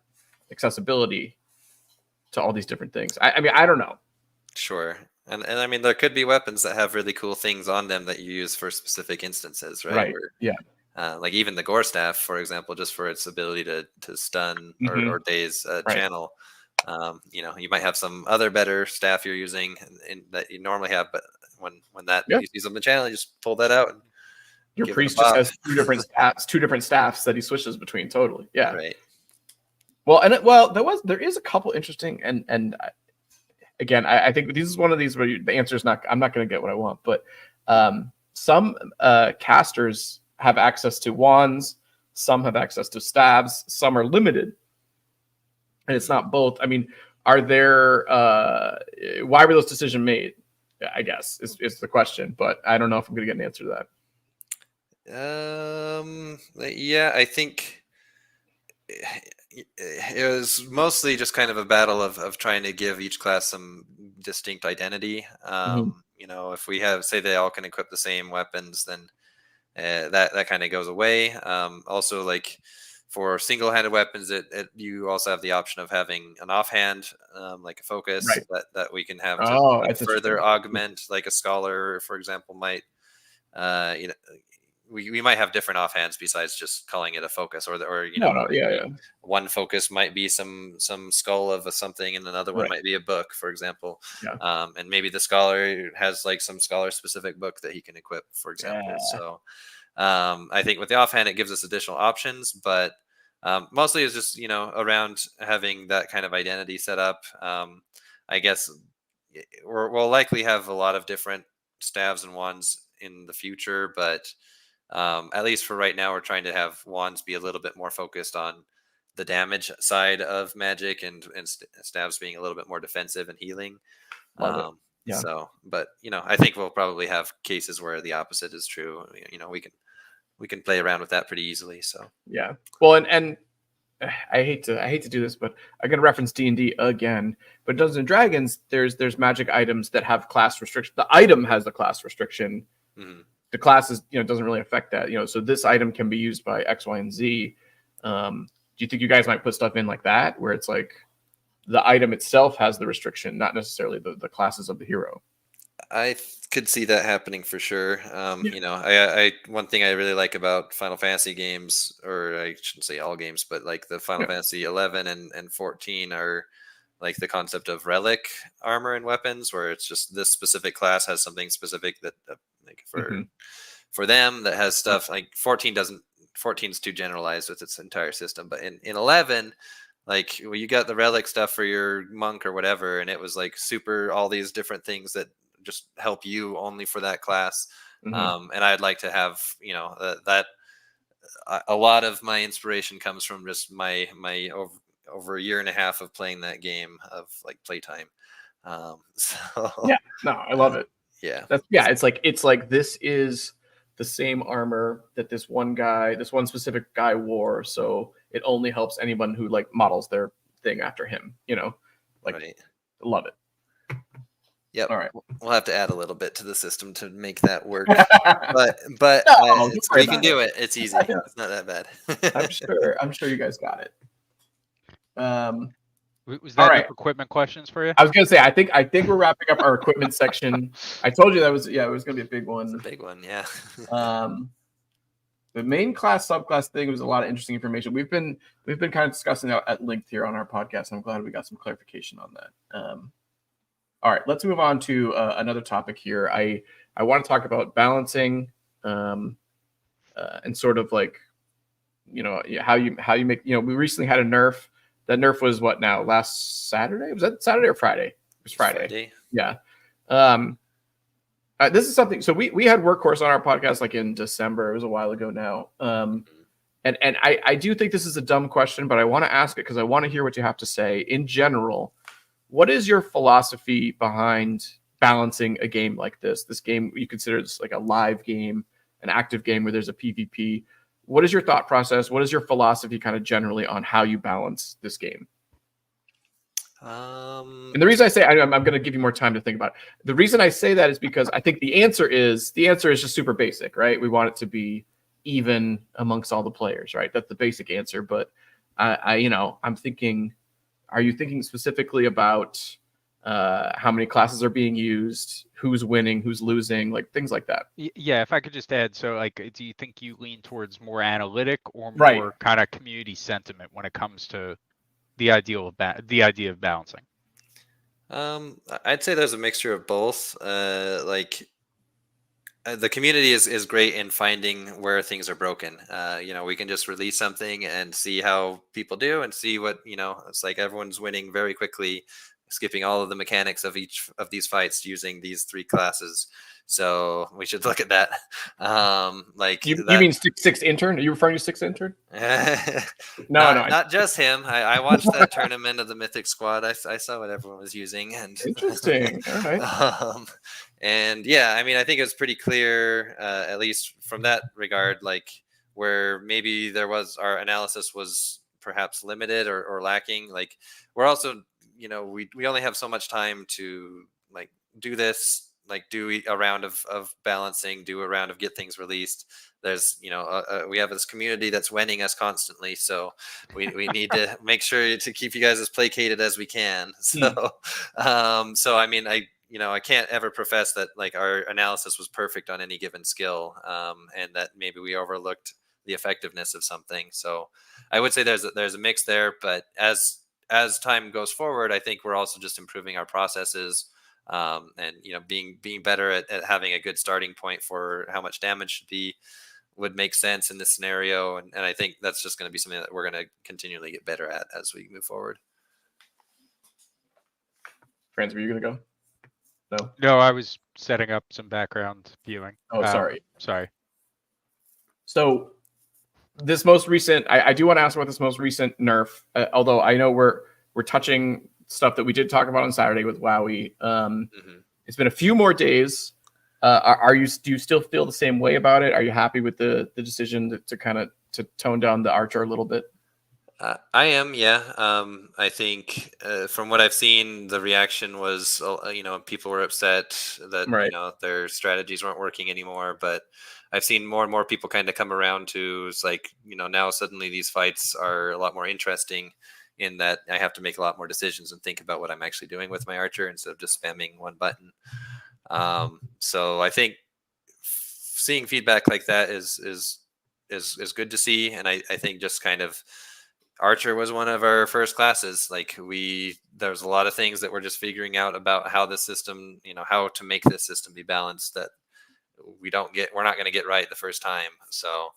accessibility to all these different things. I mean, I don't know. Sure. And I mean, there could be weapons that have really cool things on them that you use for specific instances, right? Right. Yeah. Like even the Gore Staff, for example, just for its ability to stun or daze channel. You might have some other better staff you're using that you normally have, but when that you use on the channel, you just pull that out. And your priest just has two different staffs that he switches between. Totally. Yeah. Right. Well, there is a couple interesting and again, I think this is one of these where the answer is not. I'm not going to get what I want, but some casters have access to wands, some have access to staves, some are limited, and it's not both. I mean, are there? Why were those decisions made? I guess is the question, but I don't know if I'm going to get an answer to that. Yeah, I think it was mostly just kind of a battle of trying to give each class some distinct identity. If we have, say, they all can equip the same weapons, then that kind of goes away. Also, like for single-handed weapons, you also have the option of having an offhand, like a focus, that we can have to further augment, like a scholar, for example, might. We might have different offhands besides just calling it a focus, one focus might be some skull of something, and another one might be a book, for example. And maybe the scholar has like some scholar specific book that he can equip, for example. So I think with the offhand, it gives us additional options, but mostly it's just, around having that kind of identity set up. I guess we'll likely have a lot of different staves and wands in the future, but at least for right now, we're trying to have wands be a little bit more focused on the damage side of magic, and staves being a little bit more defensive and healing. So, but I think we'll probably have cases where the opposite is true. We can play around with that pretty easily. So yeah. Well, and I hate to do this, but I'm gonna reference D&D again. But Dungeons and Dragons, there's magic items that have class restriction. The item has the class restriction. Mm-hmm. The class is, doesn't really affect that. So this item can be used by X, Y, and Z. Do you think you guys might put stuff in like that, where it's like the item itself has the restriction, not necessarily the classes of the hero? I could see that happening for sure. I one thing I really like about Final Fantasy games, or I shouldn't say all games, but like the Final Fantasy 11 and 14 are like the concept of relic armor and weapons, where it's just this specific class has something specific that like for them that has stuff like 14's too generalized with its entire system, but in 11, like, well, you got the relic stuff for your monk or whatever, and it was like super all these different things that just help you only for that class. And I'd like to have that a lot of my inspiration comes from just my over a year and a half of playing that game, of like playtime. I love it. Yeah. It's like this is the same armor that this one specific guy wore, so it only helps anyone who like models their thing after him. Like Right. love it. Yep. All right. We'll have to add a little bit to the system to make that work. but No, don't worry we can about do it. It's easy. Yeah. It's not that bad. I'm sure you guys got it. Was all that right. equipment questions for you? I was gonna say, I think we're wrapping up our equipment section. I told you it was gonna be a big one. It's a big one, yeah. The main class subclass thing was a lot of interesting information. We've been kind of discussing that at length here on our podcast. I'm glad we got some clarification on that. All right, let's move on to another topic here. I want to talk about balancing, and sort of like, how you make. We recently had a nerf. That nerf was what now? Last Saturday? Was that Saturday or Friday? It was Friday. Yeah. This is something. So we had Workhorse on our podcast like in December. It was a while ago now. And I do think this is a dumb question, but I want to ask it because I want to hear what you have to say. In general, what is your philosophy behind balancing a game like this? This game you consider this like a live game, an active game where there's a PvP. What is your thought process? What is your philosophy kind of generally on how you balance this game? And the reason I say I'm going to give you more time to think about it. The reason I say that is because I think the answer is just super basic, right? We want it to be even amongst all the players, right? That's the basic answer. But I'm thinking, are you thinking specifically about how many classes are being used, who's winning, who's losing, like things like that? Yeah, if I could just add, so like, do you think you lean towards more analytic or more Right. kind of community sentiment when it comes to the idea of balancing? I'd say there's a mixture of both. The community is great in finding where things are broken. We can just release something and see how people do and see what, it's like everyone's winning very quickly, skipping all of the mechanics of each of these fights using these 3 classes. So we should look at that. You mean sixth intern? Are you referring to sixth intern? Not just him. I watched that tournament of the Mythic Squad. I saw what everyone was using, and interesting. All right. And yeah, I mean, I think it was pretty clear, at least from that regard, like where maybe our analysis was perhaps limited or lacking. Like we're also, we only have so much time to like do this. Like do a round of balancing, do a round of get things released. There's, we have this community that's winning us constantly. So we need to make sure to keep you guys as placated as we can. So, I mean, I can't ever profess that like our analysis was perfect on any given skill, and that maybe we overlooked the effectiveness of something. So I would say there's a mix there, but as time goes forward, I think we're also just improving our processes. And being better at having a good starting point for how much damage should be would make sense in this scenario, and I think that's just going to be something that we're going to continually get better at as we move forward. Franz, were you going to go? No, I was setting up some background viewing. Oh, sorry. So this most recent, I do want to ask about this most recent nerf, although I know we're touching stuff that we did talk about on Saturday with Wowie. It's been a few more days. Do you still feel the same way about it? Are you happy with the decision to kind of tone down the Archer a little bit? I am, yeah. I think from what I've seen, the reaction was, people were upset that right. Their strategies weren't working anymore. But I've seen more and more people kind of come around to, it's like, now suddenly these fights are a lot more interesting, in that I have to make a lot more decisions and think about what I'm actually doing with my Archer instead of just spamming one button. So I think seeing feedback like that is good to see. And I think just kind of Archer was one of our first classes. Like there's a lot of things that we're just figuring out about how the system, how to make this system be balanced that we're not going to get right the first time. So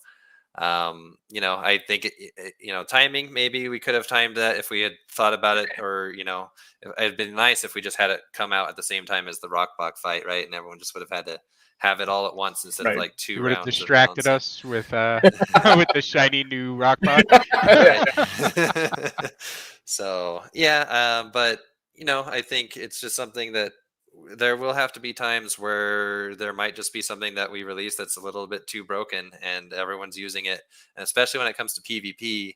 I think timing, maybe we could have timed that if we had thought about it, or it'd been nice if we just had it come out at the same time as the Rockblock fight, right? And everyone just would have had to have it all at once instead of like 2 rounds. You would have distracted us with with the shiny new Rockblock. So yeah, but I think it's just something that there will have to be times where there might just be something that we release that's a little bit too broken and everyone's using it. And especially when it comes to PvP,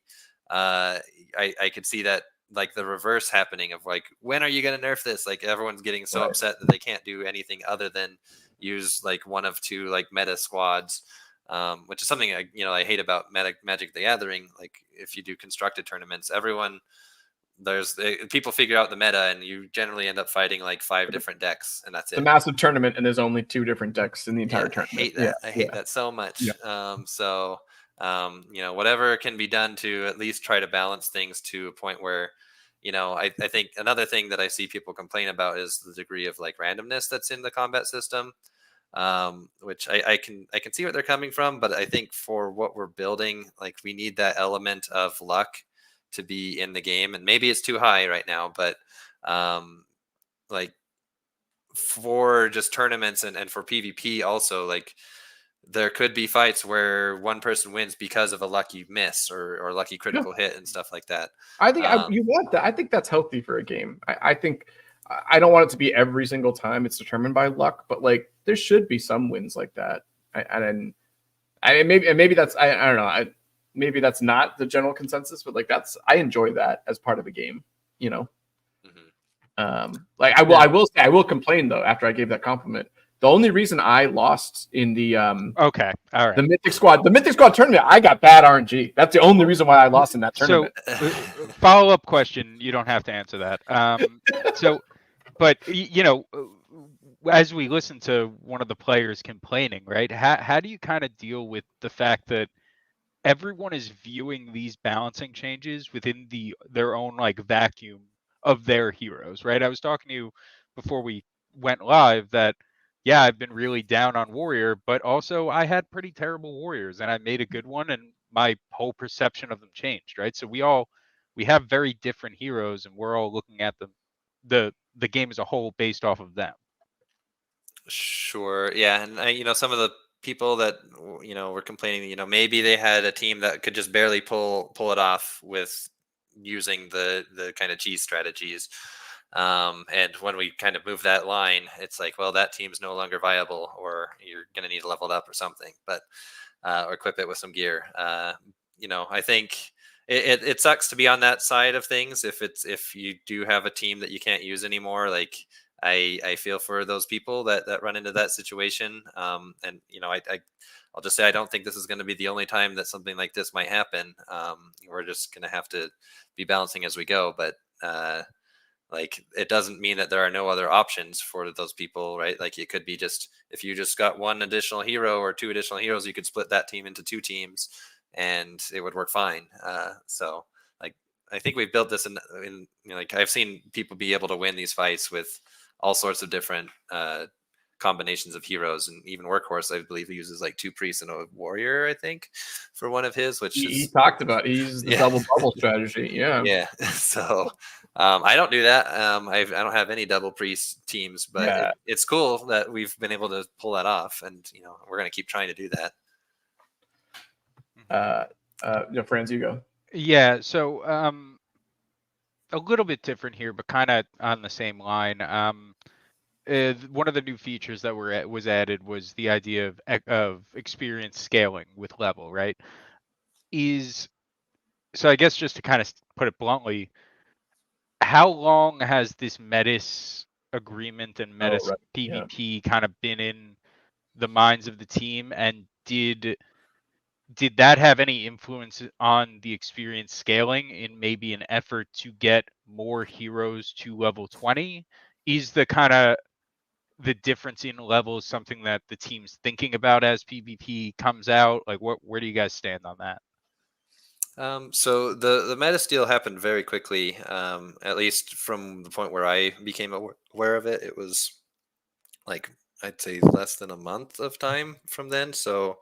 I could see that like the reverse happening of like, when are you going to nerf this? Like everyone's getting so Right. upset that they can't do anything other than use like one of two like meta squads, which is something I hate about Magic the Gathering. Like if you do constructed tournaments, people figure out the meta and you generally end up fighting like 5 different decks and that's It's a it. massive tournament, and there's only 2 different decks in the entire tournament. I hate that. I hate that so much. Whatever can be done to at least try to balance things to a point where, I think another thing that I see people complain about is the degree of like randomness that's in the combat system, which I can see where they're coming from, but I think for what we're building, like we need that element of luck to be in the game, and maybe it's too high right now, but like for just tournaments and for PvP also, like there could be fights where one person wins because of a lucky miss or lucky critical hit and stuff like that. I think you want that. I think that's healthy for a game. I think I don't want it to be every single time it's determined by luck, but like there should be some wins like that. Maybe that's I don't know. Maybe that's not the general consensus, but like I enjoy that as part of a game. Like I will say I will complain though after I gave that compliment. The only reason I lost in the okay, all right, the Mythic Squad tournament, I got bad RNG. That's the only reason why I lost in that tournament. So, follow-up question. You don't have to answer that. But as we listen to one of the players complaining, right? How do you kind of deal with the fact that everyone is viewing these balancing changes within their own like vacuum of their heroes, right? I was talking to you before we went live that yeah, I've been really down on Warrior, but also I had pretty terrible Warriors and I made a good one and my whole perception of them changed, right? So we have very different heroes and we're all looking at them the game as a whole based off of them. Sure. Yeah, and some of the people that were complaining, maybe they had a team that could just barely pull it off with using the kind of cheese strategies. And when we kind of move that line, it's like, well, that team's no longer viable, or you're going to need to level it up or something, but or equip it with some gear. I think it sucks to be on that side of things. If you do have a team that you can't use anymore, like I feel for those people that run into that situation. And I'll just say I don't think this is going to be the only time that something like this might happen. We're just going to have to be balancing as we go, but like it doesn't mean that there are no other options for those people, right? Like it could be just if you just got one additional hero or 2 additional heroes, you could split that team into 2 teams and it would work fine. So like I think we've built this in like I've seen people be able to win these fights with all sorts of different combinations of heroes, and even Workhorse, I believe, he uses like 2 priests and a warrior, I think, for one of his, which he talked about. He uses the double bubble strategy. Yeah. So I don't do that. I don't have any double priest teams, but it's cool that we've been able to pull that off, and we're going to keep trying to do that. Franz, you go. Yeah. So a little bit different here, but kind of on the same line. One of the new features that was added was the idea of experience scaling with level, right? So I guess just to kind of put it bluntly, how long has this Metis agreement and Metis PvP kind of been in the minds of the team, and did that have any influence on the experience scaling in maybe an effort to get more heroes to level 20? Is the kind of the difference in levels something that the team's thinking about as PvP comes out? Like, where do you guys stand on that? So the Metis deal happened very quickly. At least from the point where I became aware of it, it was like I'd say less than a month of time from then. So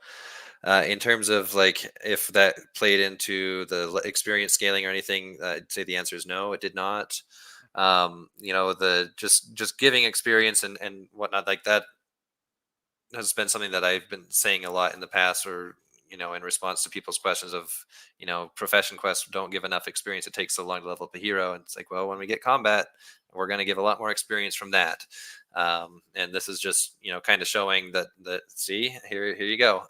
in terms of like if that played into the experience scaling or anything, I'd say the answer is no, it did not. The just giving experience and whatnot like that has been something that I've been saying a lot in the past, or in response to people's questions of profession quests don't give enough experience, it takes so long to level up a hero, and it's like, well, when we get combat, we're going to give a lot more experience from that. And this is just, kind of showing that see, here you go.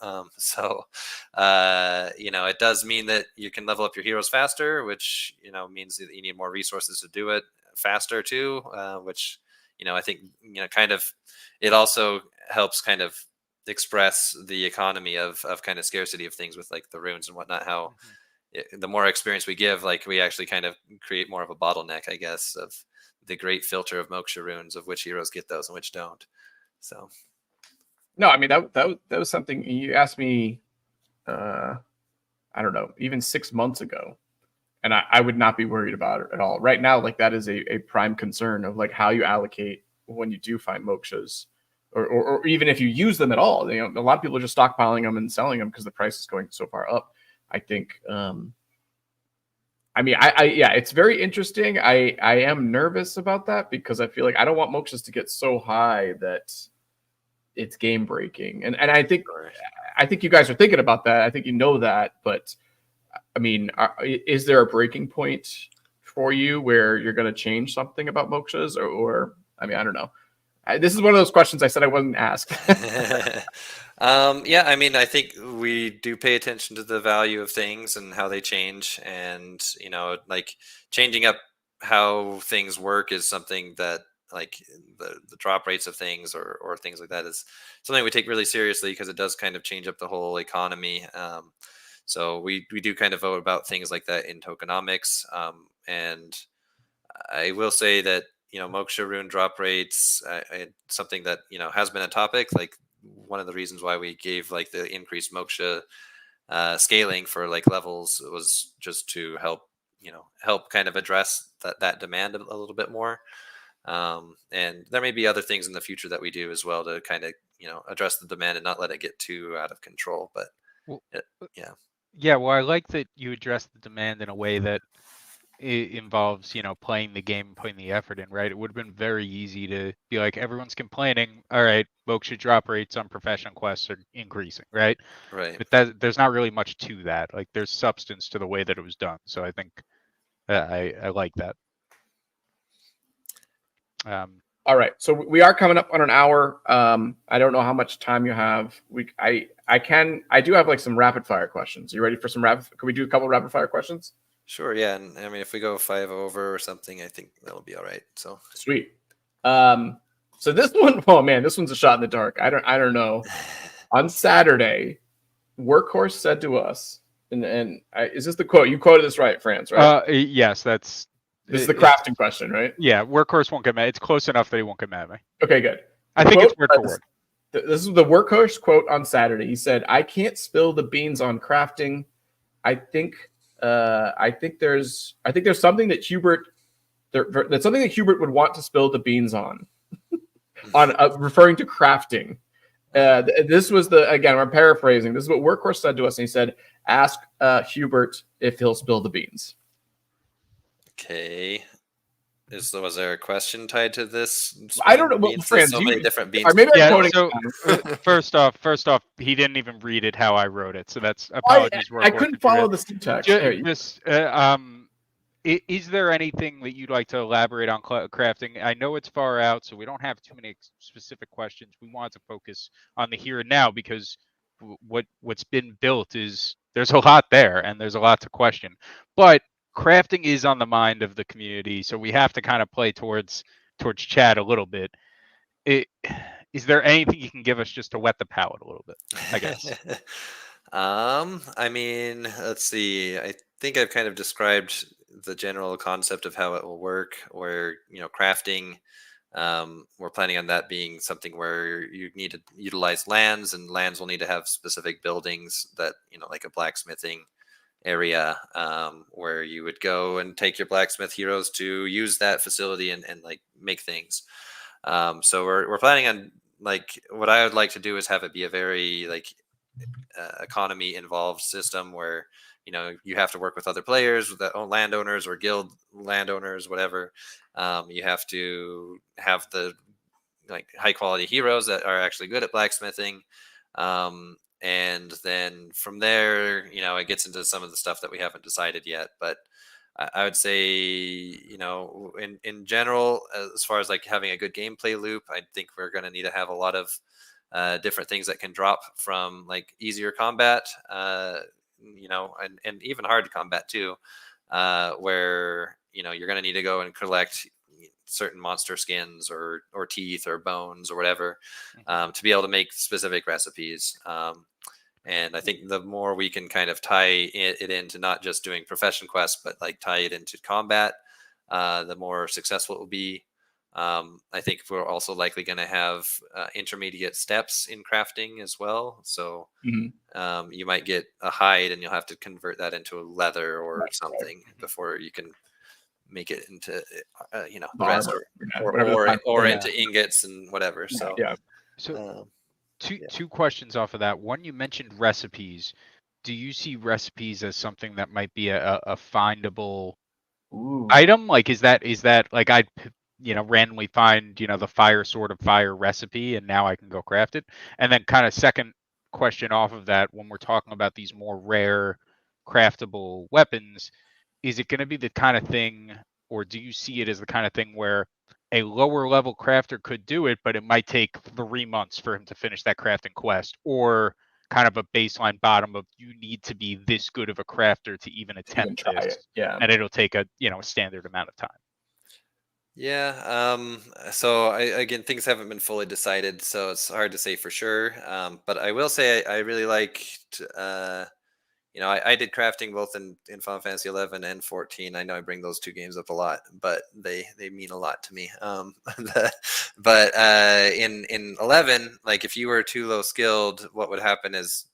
It does mean that you can level up your heroes faster, which, means that you need more resources to do it faster too, which, I think, kind of, it also helps kind of express the economy of kind of scarcity of things with like the runes and whatnot, how the more experience we give, like we actually kind of create more of a bottleneck, I guess, of the great filter of Moksha runes of which heroes get those and which don't. So no, I mean that was something you asked me I don't know, even 6 months ago, and I would not be worried about it at all right now. Like that is a prime concern of like how you allocate when you do find mokshas, or even if you use them at all. A lot of people are just stockpiling them and selling them because the price is going so far up. I think I mean, yeah, it's very interesting. I am nervous about that because I feel like I don't want mokshas to get so high that it's game breaking. And I think you guys are thinking about that. I think you know that, but I mean, is there a breaking point for you where you're going to change something about mokshas, or I mean, I don't know. This is one of those questions I said I wouldn't ask. Yeah, I mean, I think we do pay attention to the value of things and how they change, and like changing up how things work is something that, like the drop rates of things or things like that, is something we take really seriously because it does kind of change up the whole economy. So we do kind of vote about things like that in tokenomics, and I will say that Moksha rune drop rates, something that has been a topic. Like one of the reasons why we gave like the increased Moksha scaling for like levels was just to help kind of address that demand a little bit more. And there may be other things in the future that we do as well to kind of address the demand and not let it get too out of control. But Well, yeah, well, I like that you address the demand in a way that it involves playing the game, putting the effort in, right? It would have been very easy to be like, everyone's complaining, all right, moksha drop rates on professional quests are increasing, right? right. But there's not really much to that. Like there's substance to the way that it was done, so I think I like that. All right, so we are coming up on an hour. I don't know how much time you have. I do have like some rapid fire questions. You ready for some rapid? Can we do a couple rapid fire questions? Sure, yeah, and I mean, if we go 5 over or something, I think that'll be all right. So sweet. So this one, oh man, this one's a shot in the dark. I don't know. On Saturday, Workhorse said to us, and is this the quote? You quoted this right, France, right? Yes, this is the crafting question, right? Yeah, Workhorse won't get mad. It's close enough that he won't get mad at me. Okay, good. I think it's word for word. This is the Workhorse quote on Saturday. He said, "I can't spill the beans on crafting. I think there's something that Hubert that's something that Hubert would want to spill the beans on." On referring to crafting. This was again, I'm paraphrasing. This is what Workhorse said to us, and he said, "Ask Hubert if he'll spill the beans." Okay. Was there a question tied to this? I don't know. Well, friends, so many different beans. Or maybe I'm so first off, he didn't even read it how I wrote it, so that's apologies. I couldn't follow the syntax. Is there anything that you'd like to elaborate on crafting? I know it's far out, so we don't have too many specific questions. We wanted to focus on the here and now because what's been built there's a lot there and there's a lot to question. But crafting is on the mind of the community, so we have to kind of play towards chat a little bit. Is there anything you can give us just to wet the palate a little bit, I guess? I mean, let's see. I think I've kind of described the general concept of how it will work, where crafting, we're planning on that being something where you need to utilize lands, and lands will need to have specific buildings that like a blacksmithing area, where you would go and take your blacksmith heroes to use that facility and like make things. So we're planning on, like, what I would like to do is have it be a very like economy involved system where you have to work with other players, that own landowners or guild landowners, whatever. You have to have the like high quality heroes that are actually good at blacksmithing, and then from there it gets into some of the stuff that we haven't decided yet. But I would say, you know, in general, as far as like having a good gameplay loop, I think we're going to need to have a lot of different things that can drop from like easier combat, you know, and even hard combat too, where, you know, you're going to need to go and collect certain monster skins or teeth or bones or whatever, to be able to make specific recipes. And I think the more we can kind of tie it into not just doing profession quests, but like tie it into combat, the more successful it will be. I think we're also likely going to have intermediate steps in crafting as well. So you might get a hide and you'll have to convert that into a leather or something before you can make it into you know, the rest, or into ingots and whatever. So So two questions off of that. One, you mentioned recipes. Do you see recipes as something that might be a findable item? Like, is that like, I, you know, randomly find, you know, the fire sword of fire recipe and now I can go craft it? And then kind of second question off of that, when we're talking about these more rare craftable weapons, is it going to be the kind of thing, or do you see it as the kind of thing where a lower level crafter could do it, but it might take 3 months for him to finish that crafting quest, or kind of a baseline bottom of you need to be this good of a crafter to even attempt this, and it'll take a, you know, a standard amount of time? Yeah. So again, things haven't been fully decided, so it's hard to say for sure. But I will say I really liked, you know, I did crafting both in Final Fantasy 11 and 14. I know I bring those two games up a lot, but they mean a lot to me. But in 11, like if you were too low skilled, what would happen is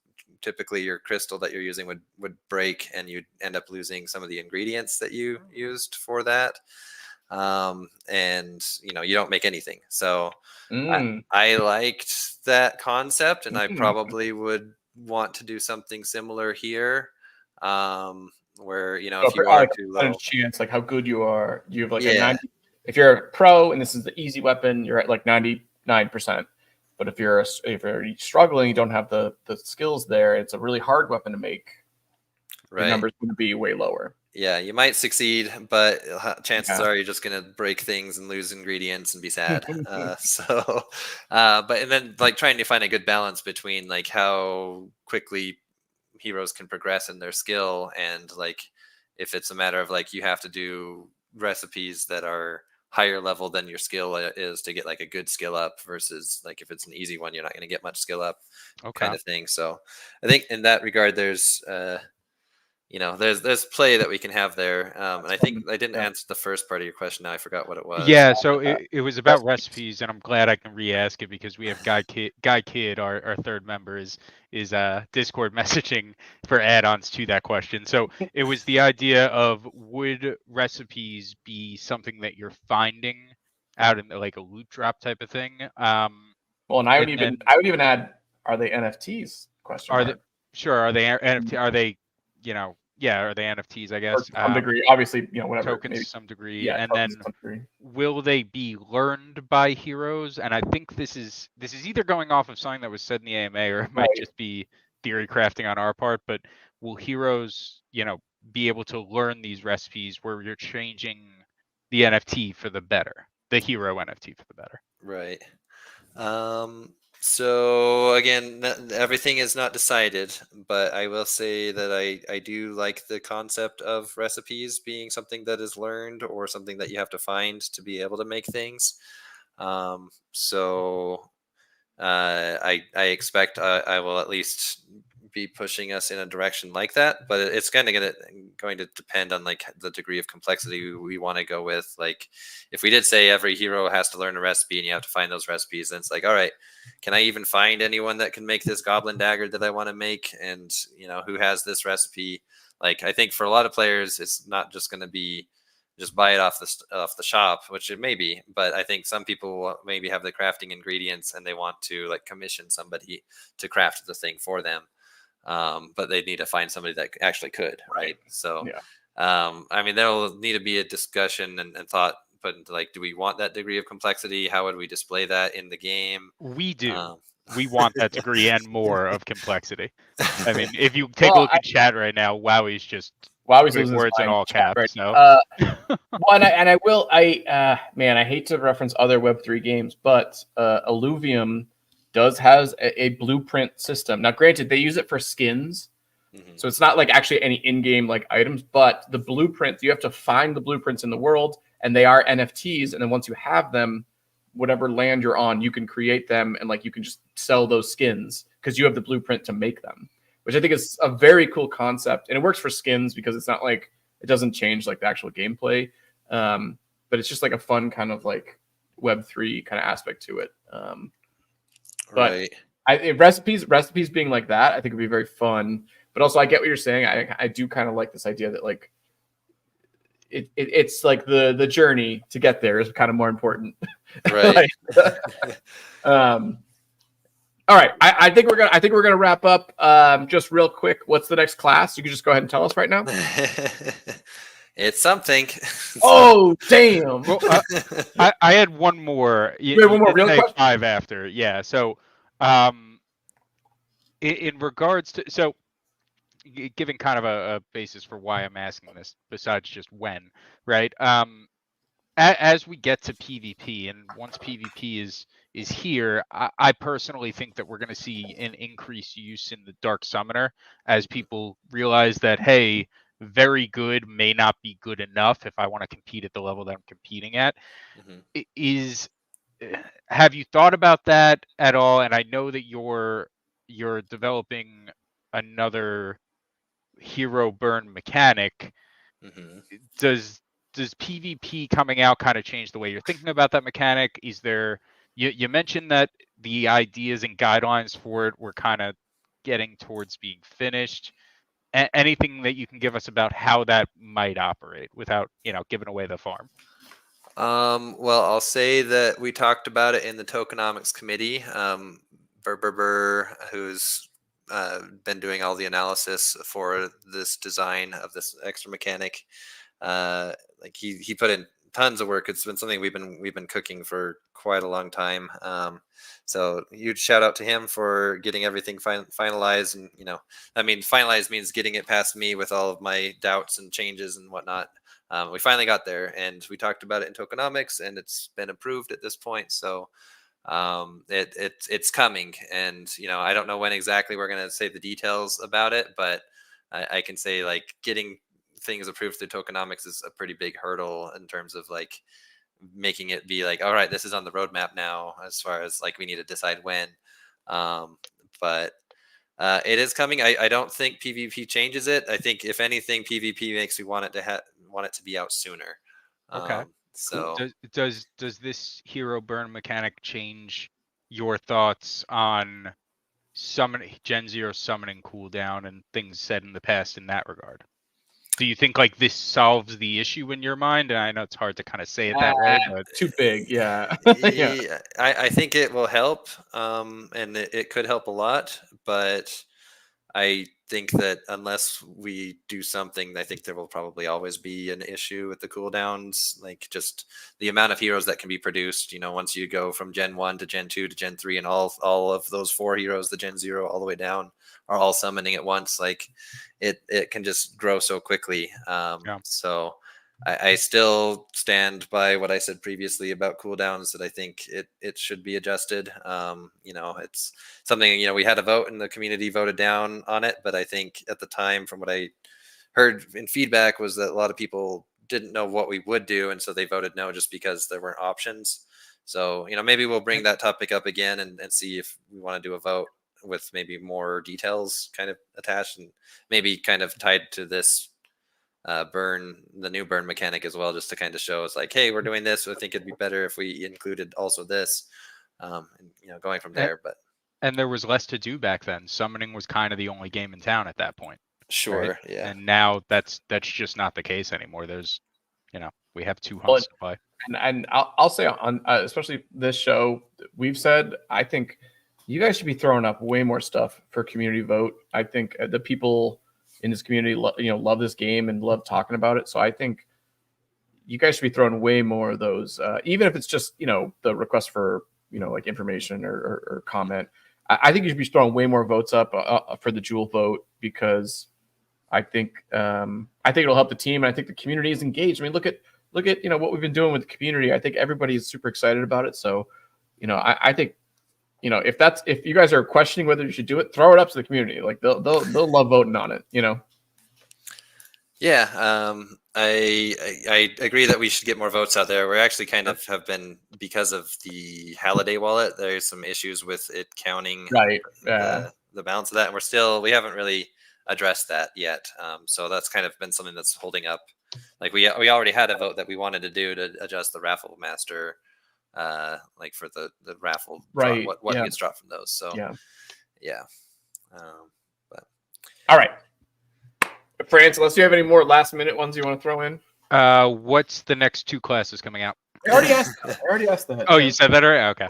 typically your crystal that you're using would break, and you'd end up losing some of the ingredients that you used for that. And you know, you don't make anything. So I liked that concept, and I probably would want to do something similar here, where, you know, if you are too low chance, like how good you are, you have like a 90, if you're a pro and this is the easy weapon, you're at like 99%. But if you're struggling, you don't have the skills there, it's a really hard weapon to make, the numbers going to be way lower. Yeah, you might succeed, but chances are you're just gonna break things and lose ingredients and be sad. But and then like trying to find a good balance between like how quickly heroes can progress in their skill, and like if it's a matter of like you have to do recipes that are higher level than your skill is to get like a good skill up, versus like if it's an easy one, you're not going to get much skill up, kind of thing. So I think in that regard, there's you know, there's play that we can have there. And I think I didn't answer the first part of your question. Now I forgot what it was. Yeah, so it was about recipes, and I'm glad I can re-ask it, because we have Guy Kid, our third member, is Discord messaging for add-ons to that question. So it was the idea of, would recipes be something that you're finding out in like a loot drop type of thing? Well, and I would even add, are they NFTs? Are they NFT? Are they, you know? Yeah, are they NFTs, I guess? To some degree, obviously, you know, whatever. Tokens to some degree. Yeah, and then will they be learned by heroes? And I think this is either going off of something that was said in the AMA, or it might just be theory crafting on our part. But will heroes, you know, be able to learn these recipes where you're changing the NFT for the better, the hero NFT for the better? Right. So again, everything is not decided, but I will say that I do like the concept of recipes being something that is learned, or something that you have to find to be able to make things. So I expect I will at least be pushing us in a direction like that, but it's kind of going to depend on like the degree of complexity we want to go with. Like if we did say every hero has to learn a recipe and you have to find those recipes, then it's like, all right, can I even find anyone that can make this goblin dagger that I want to make? And you know, who has this recipe? Like I think for a lot of players, it's not just going to be just buy it off the shop, which it may be, but I think some people will maybe have the crafting ingredients and they want to like commission somebody to craft the thing for them. But they need to find somebody that actually could, right? So, I mean, there'll need to be a discussion and thought put into like, do we want that degree of complexity? How would we display that in the game? We do. We want that degree and more of complexity. I mean, if you take a look at chat right now, WoW's just Well, obviously, with losing his words in mind all chat, caps. right? So Well, man, I hate to reference other Web3 games, but Illuvium has a blueprint system. Now, granted, they use it for skins, so it's not like actually any in-game like items, but the blueprints, you have to find the blueprints in the world, and they are NFTs. And then once you have them, whatever land you're on, you can create them, and like you can just sell those skins because you have the blueprint to make them, which I think is a very cool concept. And it works for skins because it's not like it doesn't change like the actual gameplay. But it's just like a fun kind of like Web3 kind of aspect to it. But Right. recipes being like that, I think would be very fun. But also, I get what you're saying. I do kind of like this idea that like it's like the journey to get there is kind of more important. Right. All right, I think we're gonna wrap up. Just real quick, what's the next class? You can just go ahead and tell us right now. It's something. Oh, damn! well, I had one more. Wait, one more did real say question? 5 after. Yeah. So, in regards to giving kind of a basis for why I'm asking this, besides just when, right? As we get to PvP, and once PvP is here, I personally think that we're going to see an increased use in the Dark Summoner as people realize that, hey, very good may not be good enough if I want to compete at the level that I'm competing at. Have you thought about that at all? And I know that you're developing another hero burn mechanic. Does PvP coming out kind of change the way you're thinking about that mechanic? Is there you mentioned that the ideas and guidelines for it were kind of getting towards being finished. Anything that you can give us about how that might operate without giving away the farm? Well, I'll say that we talked about it in the tokenomics committee. Burr, who's been doing all the analysis for this design of this extra mechanic, like he put in tons of work. It's been something we've been cooking for quite a long time. So huge shout out to him for getting everything finalized. And finalized means getting it past me with all of my doubts and changes and whatnot. We finally got there, and we talked about it in tokenomics, and it's been approved at this point. So it's coming, and I don't know when exactly we're going to say the details about it, but I can say like getting things approved through tokenomics is a pretty big hurdle in terms of like making it be like, all right, this is on the roadmap now, as far as like we need to decide when. But it is coming. I don't think PvP changes it. I think if anything, PvP makes me want it to be out sooner. Okay. So does this hero burn mechanic change your thoughts on Gen 0 summoning cooldown and things said in the past in that regard? Do you think like this solves the issue in your mind? And I know it's hard to kind of say it that way, but Too big, yeah. yeah. I think it will help, and it could help a lot, but I think that unless we do something, I think there will probably always be an issue with the cooldowns, like just the amount of heroes that can be produced. Once you go from Gen 1 to Gen 2 to Gen 3, and all of those 4 heroes, the Gen 0 all the way down, are all summoning at once, like it can just grow so quickly. So I still stand by what I said previously about cooldowns, that I think it should be adjusted. It's something, we had a vote and the community voted down on it, but I think at the time, from what I heard in feedback, was that a lot of people didn't know what we would do, and so they voted no just because there weren't options. So maybe we'll bring that topic up again and see if we want to do a vote with maybe more details kind of attached, and maybe kind of tied to this the new burn mechanic as well, just to kind of show us like, hey, we're doing this, so I think it'd be better if we included also this, and going from there. And there was less to do back then. Summoning was kind of the only game in town at that point. Sure. Right? Yeah. And now that's just not the case anymore. There's we have 2 hunts to play. And I'll say on especially this show, we've said, I think you guys should be throwing up way more stuff for community vote. I think the people in this community love this game and love talking about it. So I think you guys should be throwing way more of those, even if it's just the request for like information or comment. I think you should be throwing way more votes up for the Jewel vote, because I think it'll help the team, and I think the community is engaged. I mean, look at what we've been doing with the community. I think everybody is super excited about it. So, I think, if you guys are questioning whether you should do it, throw it up to the community. Like they'll love voting on it. Yeah, I agree that we should get more votes out there. We're actually kind of have been, because of the Halliday wallet, there's some issues with it counting the balance of that, and we haven't really addressed that yet. So that's kind of been something that's holding up. Like we already had a vote that we wanted to do to adjust the raffle master, like for the raffle, right? What gets dropped from those. So yeah. But all right. France, unless you have any more last minute ones you want to throw in. What's the next 2 classes coming out? I already asked that. Oh, you said that already? Okay.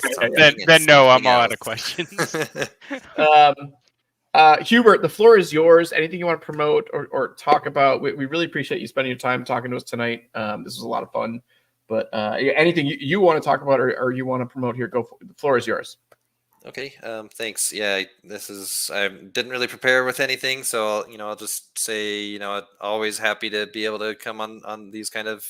Then no, I'm all out of questions. Hubert, the floor is yours. Anything you want to promote or talk about? We really appreciate you spending your time talking to us tonight. This was a lot of fun. But anything you want to talk about or you want to promote here, go for it. The floor is yours. Okay. Thanks. Yeah, I didn't really prepare with anything, so I'll just say always happy to be able to come on these kind of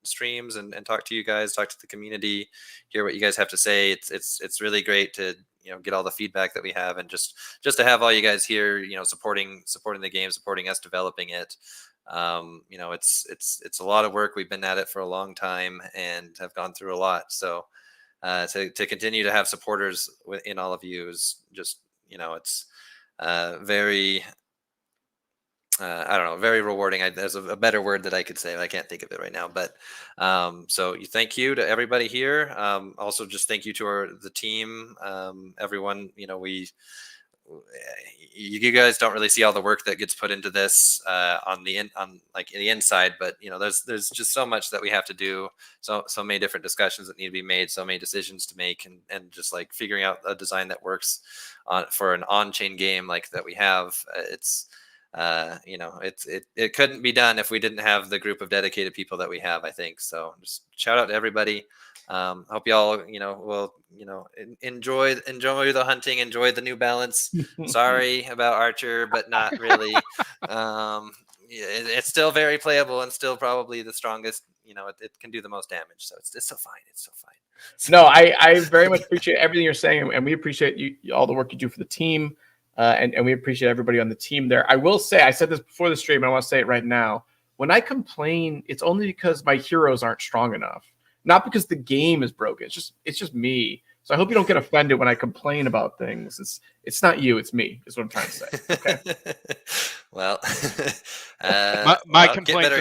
streams and talk to you guys, talk to the community, hear what you guys have to say. It's really great to get all the feedback that we have, and just to have all you guys here, supporting the game, supporting us developing it. It's a lot of work. We've been at it for a long time and have gone through a lot. So to continue to have supporters in all of you is just, it's very, I don't know, very rewarding. There's a better word that I could say, but I can't think of it right now. But so thank you to everybody here. Also, just thank you to the team, everyone. You guys don't really see all the work that gets put into this on the inside, but there's just so much that we have to do, so many different discussions that need to be made, so many decisions to make, and just like figuring out a design that works for an on-chain game like that we have. It couldn't be done if we didn't have the group of dedicated people that we have, I think. So just shout out to everybody. Hope y'all, will, enjoy the hunting, enjoy the New Balance. Sorry about Archer, but not really. It's still very playable and still probably the strongest. It can do the most damage. So it's so fine. It's so fine. No, I very much appreciate everything you're saying, and we appreciate all the work you do for the team, and we appreciate everybody on the team there. I will say, I said this before the stream, and I want to say it right now. When I complain, it's only because my heroes aren't strong enough. Not because the game is broken. It's just me. So I hope you don't get offended when I complain about things. It's not you, it's me, is what I'm trying to say. Okay. Well, my complaints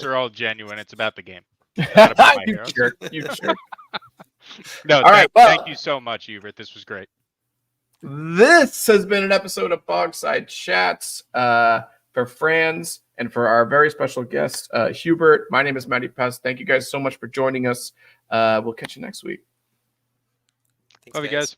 are all genuine. It's about the game. You jerk. No, all right. Thank you so much, Hubert. This was great. This has been an episode of Bogside Chats for Franz. And for our very special guest, Hubert, my name is Matty Pest. Thank you guys so much for joining us. We'll catch you next week. Love you guys.